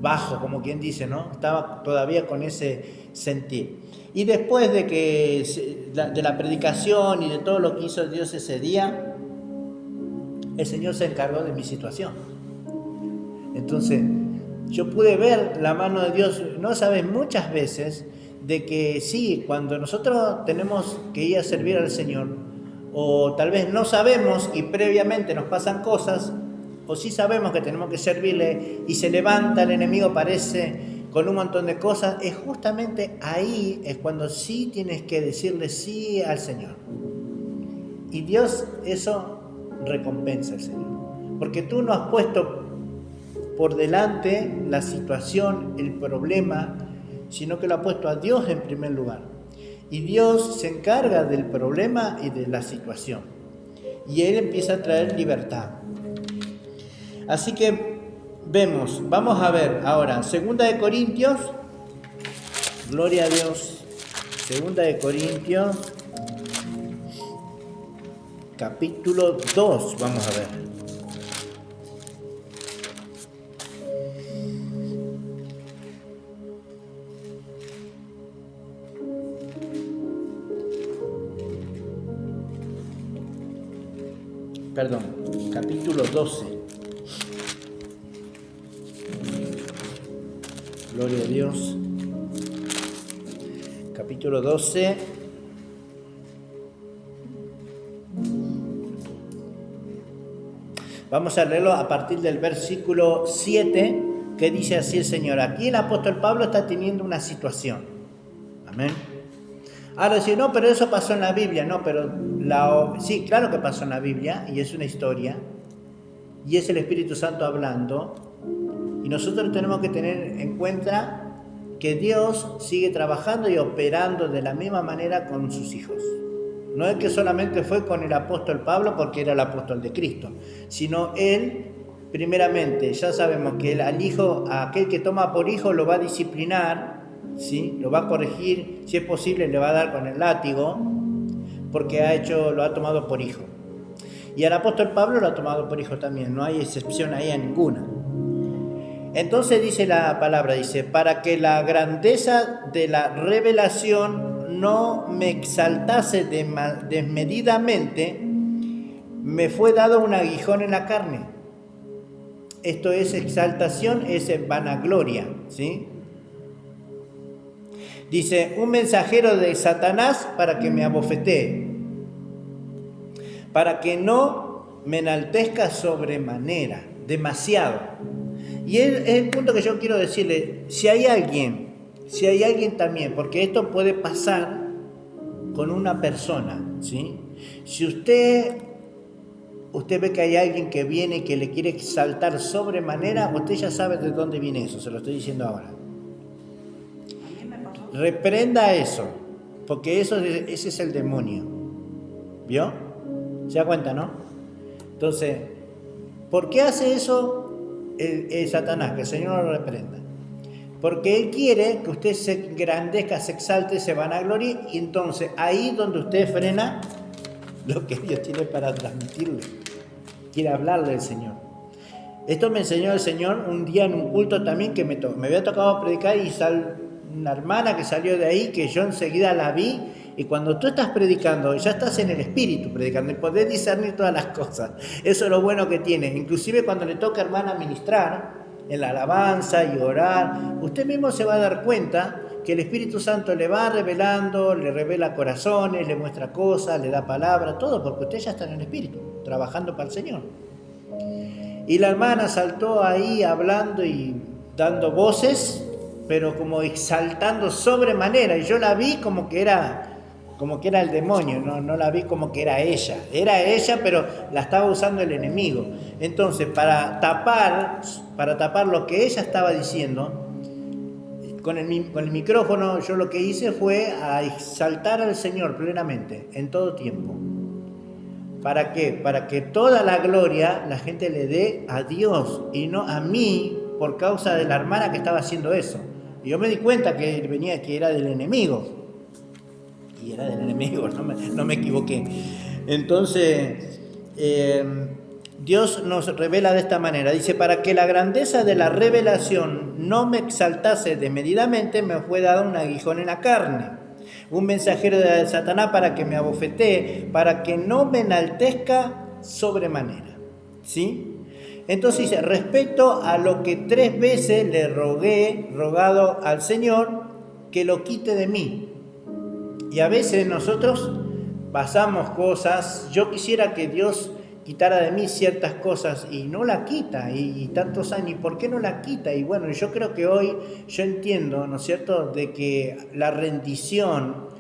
bajo, como quien dice, ¿no? Estaba todavía con ese sentir. Y después de la predicación y de todo lo que hizo Dios ese día, el Señor se encargó de mi situación. Entonces, yo pude ver la mano de Dios, ¿no sabes? Muchas veces, de que sí, cuando nosotros tenemos que ir a servir al Señor, o tal vez no sabemos y previamente nos pasan cosas, o sí sabemos que tenemos que servirle y se levanta el enemigo, parece, con un montón de cosas, es justamente ahí es cuando sí tienes que decirle sí al Señor. Y Dios eso recompensa al Señor, porque tú no has puesto por delante la situación, el problema, sino que lo ha puesto a Dios en primer lugar. Y Dios se encarga del problema y de la situación. Y Él empieza a traer libertad. Así que vamos a ver ahora, 2 de Corintios, gloria a Dios, 2 de Corintios, capítulo 2, vamos a ver. Perdón, capítulo 12. Gloria a Dios. Capítulo 12. Vamos a leerlo a partir del versículo 7, que dice así el Señor. Aquí el apóstol Pablo está teniendo una situación. Amén. Ahora decir, no, pero eso pasó en la Biblia. No, pero sí, claro que pasó en la Biblia y es una historia. Y es el Espíritu Santo hablando. Y nosotros tenemos que tener en cuenta que Dios sigue trabajando y operando de la misma manera con sus hijos. No es que solamente fue con el apóstol Pablo porque era el apóstol de Cristo, sino Él, primeramente, ya sabemos que al hijo, a aquel que toma por hijo lo va a disciplinar, ¿sí? Lo va a corregir, si es posible le va a dar con el látigo, porque lo ha tomado por hijo. Y al apóstol Pablo lo ha tomado por hijo también, no hay excepción ahí a ninguna. Entonces dice la palabra, dice, para que la grandeza de la revelación no me exaltase desmedidamente, me fue dado un aguijón en la carne. Esto es exaltación, es vanagloria, ¿sí? Dice, un mensajero de Satanás para que me abofetee, para que no me enaltezca sobremanera, demasiado. Y es el punto que yo quiero decirle, si hay alguien también, porque esto puede pasar con una persona, ¿sí? Si usted ve que hay alguien que viene y que le quiere exaltar sobremanera, usted ya sabe de dónde viene eso, se lo estoy diciendo ahora. Reprenda eso, porque ese es el demonio. ¿Vio? ¿Se da cuenta, no? Entonces, ¿por qué hace eso el Satanás? Que el Señor lo reprenda. Porque Él quiere que usted se engrandezca, se exalte, se vanaglorie, y entonces ahí donde usted frena lo que Dios tiene para transmitirle. Quiere hablarle al Señor. Esto me enseñó el Señor un día en un culto también que me había tocado predicar y una hermana que salió de ahí que yo enseguida la vi. Y cuando tú estás predicando, ya estás en el espíritu predicando y podés discernir todas las cosas. Eso es lo bueno que tiene. Inclusive cuando le toca, hermana, ministrar en la alabanza y orar, usted mismo se va a dar cuenta que el Espíritu Santo le va revelando, le revela corazones, le muestra cosas, le da palabras, todo, porque usted ya está en el espíritu, trabajando para el Señor. Y la hermana saltó ahí hablando y dando voces, pero como exaltando sobremanera, y yo la vi como que era el demonio, no la vi como que era ella, pero la estaba usando el enemigo. Entonces, para tapar lo que ella estaba diciendo, con el micrófono, yo lo que hice fue a exaltar al Señor plenamente, en todo tiempo. ¿Para qué? Para que toda la gloria la gente le dé a Dios y no a mí, por causa de la hermana que estaba haciendo eso. Y yo me di cuenta que era del enemigo. Y era del enemigo, no me equivoqué. Entonces, Dios nos revela de esta manera. Dice, para que la grandeza de la revelación no me exaltase desmedidamente, me fue dado un aguijón en la carne. Un mensajero de Satanás para que me abofetee, para que no me enaltezca sobremanera. ¿Sí? Entonces dice, respecto a lo que 3 veces le rogado al Señor que lo quite de mí. Y a veces nosotros pasamos cosas. Yo quisiera que Dios quitara de mí ciertas cosas y no la quita, y tantos años, ¿y por qué no la quita? Y bueno, yo creo que hoy yo entiendo, ¿no es cierto?, de que la rendición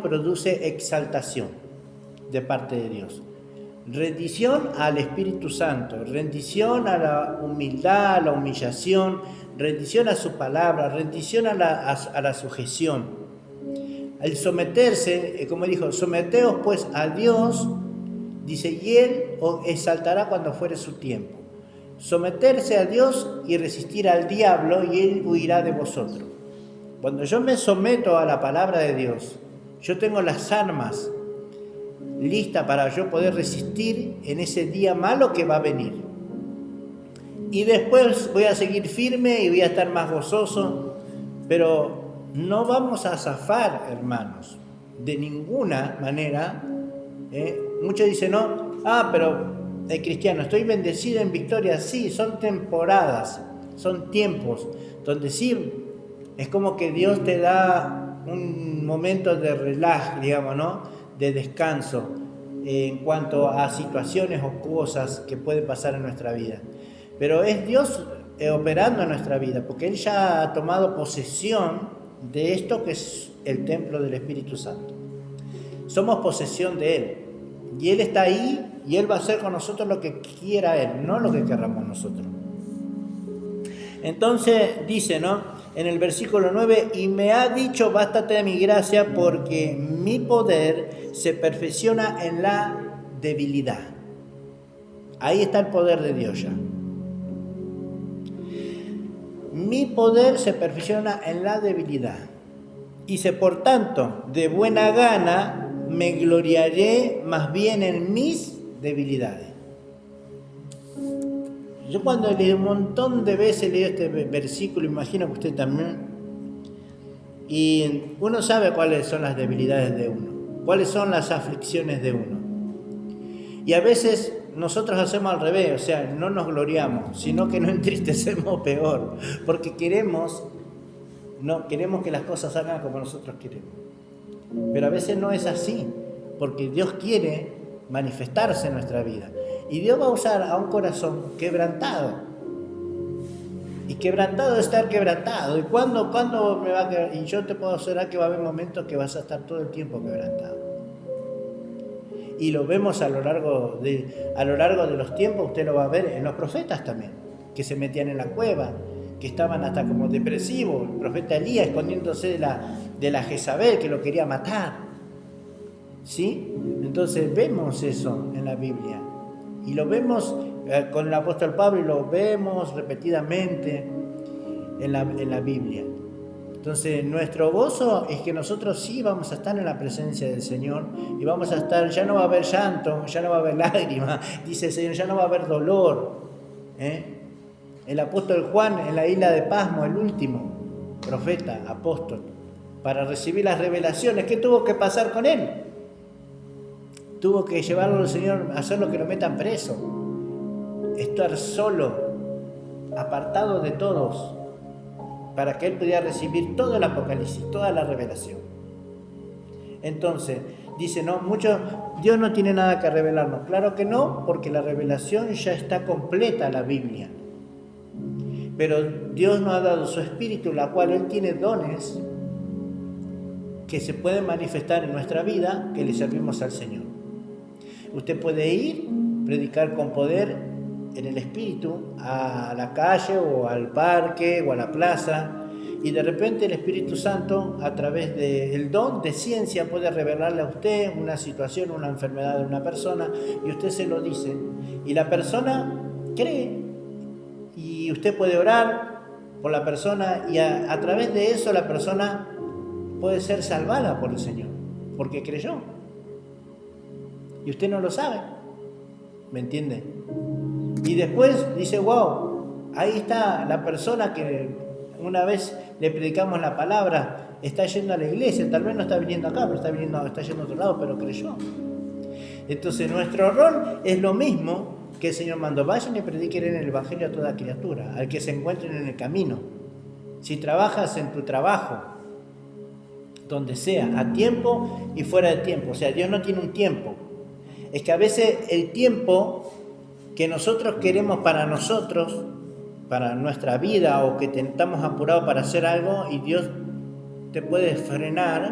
produce exaltación de parte de Dios. Rendición al Espíritu Santo, rendición a la humildad, a la humillación, rendición a su palabra, rendición a la sujeción. Al someterse, como dijo, someteos pues a Dios, dice, y Él os exaltará cuando fuere su tiempo. Someterse a Dios y resistir al diablo, y Él huirá de vosotros. Cuando yo me someto a la palabra de Dios, yo tengo las armas listas para yo poder resistir en ese día malo que va a venir. Y después voy a seguir firme y voy a estar más gozoso, pero no vamos a zafar, hermanos, de ninguna manera. Muchos dicen, no, pero el cristiano, estoy bendecido en victoria. Sí, son temporadas, son tiempos donde sí, es como que Dios te da un momento de relax, digamos, ¿no?, de descanso en cuanto a situaciones o cosas que pueden pasar en nuestra vida. Pero es Dios operando en nuestra vida, porque Él ya ha tomado posesión de esto que es el templo del Espíritu Santo. Somos posesión de Él, y Él está ahí, y Él va a hacer con nosotros lo que quiera Él, no lo que querramos nosotros. Entonces dice, ¿no?, en el versículo 9, y me ha dicho, bástate de mi gracia, porque mi poder se perfecciona en la debilidad. Ahí está el poder de Dios ya. Mi poder se perfecciona en la debilidad. Dice, por tanto, de buena gana me gloriaré más bien en mis debilidades. Yo cuando leí un montón de veces leí este versículo, imagino que usted también, y uno sabe cuáles son las debilidades de uno, cuáles son las aflicciones de uno. Y a veces nosotros hacemos al revés, o sea, no nos gloriamos, sino que nos entristecemos peor, porque queremos que las cosas salgan como nosotros queremos. Pero a veces no es así, porque Dios quiere manifestarse en nuestra vida. Y Dios va a usar a un corazón quebrantado. Y quebrantado es estar quebrantado. ¿Y cuándo me va a quebrantar? Y yo te puedo asegurar que va a haber momentos que vas a estar todo el tiempo quebrantado. Y lo vemos a lo largo de los tiempos, usted lo va a ver en los profetas también, que se metían en la cueva, que estaban hasta como depresivos. El profeta Elías escondiéndose de la Jezabel que lo quería matar. ¿Sí? Entonces vemos eso en la Biblia. Y lo vemos con el apóstol Pablo, y lo vemos repetidamente en la Biblia. Entonces nuestro gozo es que nosotros sí vamos a estar en la presencia del Señor, y vamos a estar, ya no va a haber llanto, ya no va a haber lágrimas, dice el Señor, ya no va a haber dolor. El apóstol Juan en la isla de Pasmo, el último profeta, apóstol, para recibir las revelaciones, ¿qué tuvo que pasar con él? Tuvo que llevarlo al Señor, hacerlo que lo metan preso, estar solo, apartado de todos, para que él pudiera recibir todo el Apocalipsis, toda la revelación. Entonces, dice, no, Dios no tiene nada que revelarnos. Claro que no, porque la revelación ya está completa, la Biblia. Pero Dios nos ha dado su Espíritu, la cual Él tiene dones que se pueden manifestar en nuestra vida, que le servimos al Señor. Usted puede ir, predicar con poder en el Espíritu a la calle o al parque o a la plaza, y de repente el Espíritu Santo, a través del don de ciencia, puede revelarle a usted una situación, una enfermedad de una persona, y usted se lo dice, y la persona cree, y usted puede orar por la persona, y a través de eso la persona puede ser salvada por el Señor, porque creyó. Y usted no lo sabe, ¿me entiende? Y después dice, wow, ahí está la persona que una vez le predicamos la palabra, está yendo a la iglesia, tal vez no está viniendo acá, pero está yendo a otro lado, pero creyó. Entonces nuestro rol es lo mismo que el Señor mandó: vayan y prediquen en el Evangelio a toda criatura, al que se encuentren en el camino. Si trabajas en tu trabajo, donde sea, a tiempo y fuera de tiempo. O sea, Dios no tiene un tiempo. Es que a veces el tiempo que nosotros queremos para nosotros, para nuestra vida, o que estamos apurados para hacer algo, y Dios te puede frenar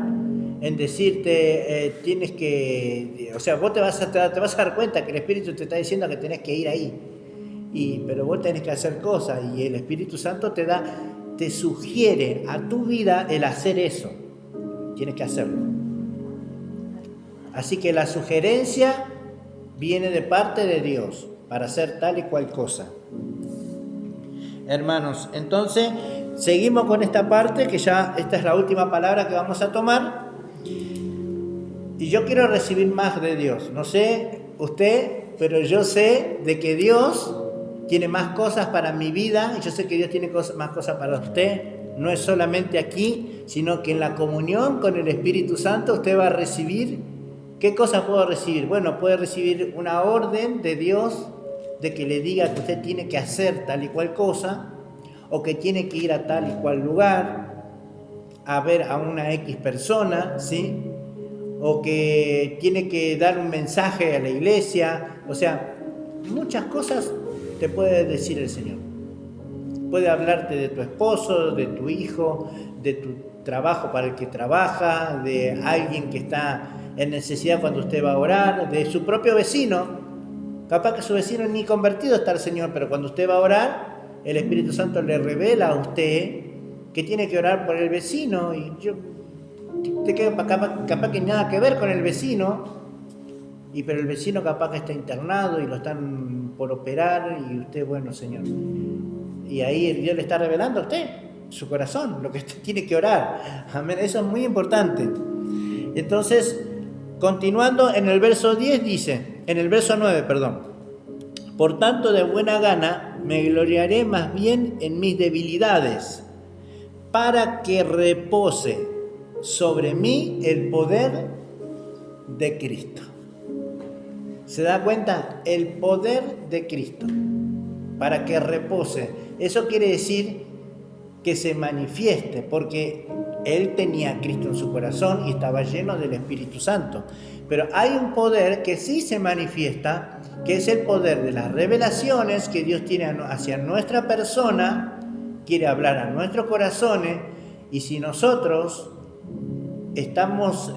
en decirte, tienes que, o sea, vos te vas a dar cuenta que el Espíritu te está diciendo que tenés que ir ahí, pero vos tenés que hacer cosas, y el Espíritu Santo te sugiere a tu vida el hacer eso, tienes que hacerlo. Así que la sugerencia viene de parte de Dios para hacer tal y cual cosa. Hermanos, entonces seguimos con esta parte, que ya esta es la última palabra que vamos a tomar. Y yo quiero recibir más de Dios. No sé usted, pero yo sé de que Dios tiene más cosas para mi vida, y yo sé que Dios tiene más cosas para usted. No es solamente aquí, sino que en la comunión con el Espíritu Santo usted va a recibir. ¿Qué cosas puedo recibir? Bueno, puede recibir una orden de Dios de que le diga que usted tiene que hacer tal y cual cosa, o que tiene que ir a tal y cual lugar, a ver a una X persona, ¿sí? O que tiene que dar un mensaje a la iglesia. O sea, muchas cosas te puede decir el Señor. Puede hablarte de tu esposo, de tu hijo, de tu trabajo para el que trabaja, de alguien que está en necesidad cuando usted va a orar, de su propio vecino. Capaz que su vecino ni convertido está al Señor, pero cuando usted va a orar, el Espíritu Santo le revela a usted que tiene que orar por el vecino, y capaz que nada que ver con el vecino, pero el vecino capaz que está internado y lo están por operar, y usted, bueno, Señor, y ahí Dios le está revelando a usted su corazón, lo que usted tiene que orar. Amén. Eso es muy importante. Entonces, continuando en el verso 10 dice, en el verso 9, perdón: por tanto, de buena gana me gloriaré más bien en mis debilidades, para que repose sobre mí el poder de Cristo. ¿Se da cuenta? El poder de Cristo, para que repose. Eso quiere decir que se manifieste, porque él tenía a Cristo en su corazón y estaba lleno del Espíritu Santo. Pero hay un poder que sí se manifiesta, que es el poder de las revelaciones que Dios tiene hacia nuestra persona, quiere hablar a nuestros corazones, y si nosotros estamos,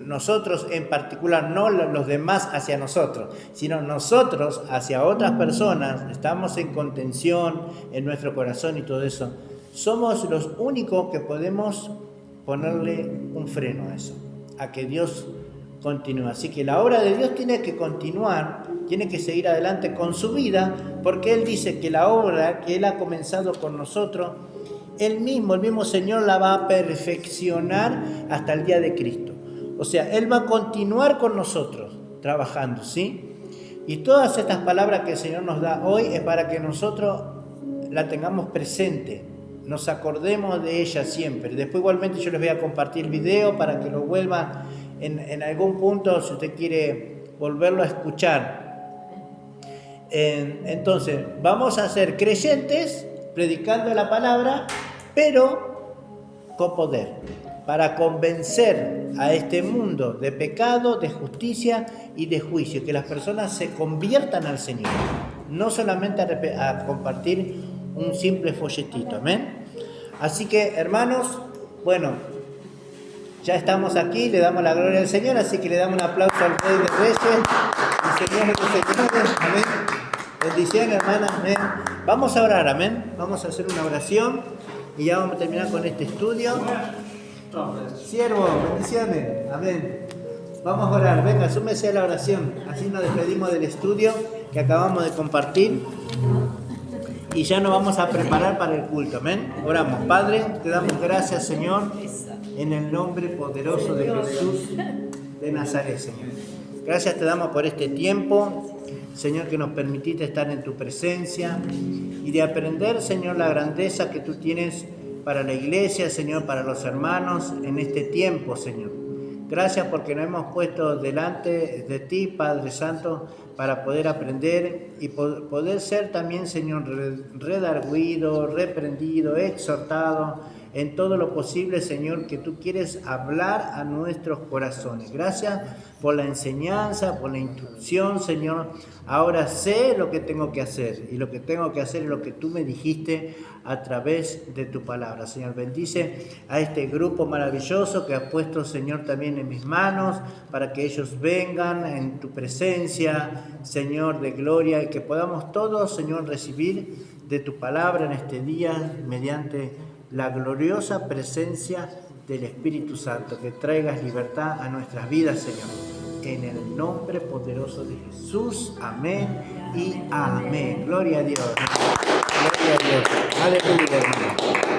nosotros en particular, no los demás hacia nosotros, sino nosotros hacia otras personas, estamos en contención en nuestro corazón y todo eso, somos los únicos que podemos ponerle un freno a eso, a que Dios continúe. Así que la obra de Dios tiene que continuar, tiene que seguir adelante con su vida, porque Él dice que la obra que Él ha comenzado con nosotros, el mismo Señor la va a perfeccionar hasta el día de Cristo. O sea, Él va a continuar con nosotros trabajando, ¿sí? Y todas estas palabras que el Señor nos da hoy es para que nosotros la tengamos presente, nos acordemos de ella siempre. Después igualmente yo les voy a compartir el video para que lo vuelvan en algún punto, si usted quiere volverlo a escuchar. Entonces, vamos a ser creyentes predicando la palabra, pero con poder, para convencer a este mundo de pecado, de justicia y de juicio, que las personas se conviertan al Señor, no solamente a compartir un simple folletito. Amén. Así que, hermanos, bueno, ya estamos aquí, le damos la gloria al Señor, así que le damos un aplauso al Rey de Reyes y Señor de los Señores. Amén. Bendiciones, hermanas. Amén. Vamos a orar, amén. Vamos a hacer una oración y ya vamos a terminar con este estudio. Siervo, bendiciones. Amén. Vamos a orar. Venga, súmese a la oración. Así nos despedimos del estudio que acabamos de compartir. Y ya nos vamos a preparar para el culto. Amén. Oramos. Padre, te damos gracias, Señor, en el nombre poderoso de Jesús de Nazaret, Señor. Gracias te damos por este tiempo, Señor, que nos permitiste estar en tu presencia y de aprender, Señor, la grandeza que tú tienes para la iglesia, Señor, para los hermanos en este tiempo, Señor. Gracias porque nos hemos puesto delante de ti, Padre Santo, para poder aprender y poder ser también, Señor, redarguido, reprendido, exhortado en todo lo posible, Señor, que tú quieres hablar a nuestros corazones. Gracias por la enseñanza, por la instrucción, Señor. Ahora sé lo que tengo que hacer, y lo que tengo que hacer es lo que tú me dijiste a través de tu palabra. Señor, bendice a este grupo maravilloso que has puesto, Señor, también en mis manos, para que ellos vengan en tu presencia, Señor, de gloria, y que podamos todos, Señor, recibir de tu palabra en este día mediante la gloriosa presencia del Espíritu Santo. Que traigas libertad a nuestras vidas, Señor. En el nombre poderoso de Jesús. Amén y amén. Gloria a Dios. Gloria a Dios. Aleluya, hermano.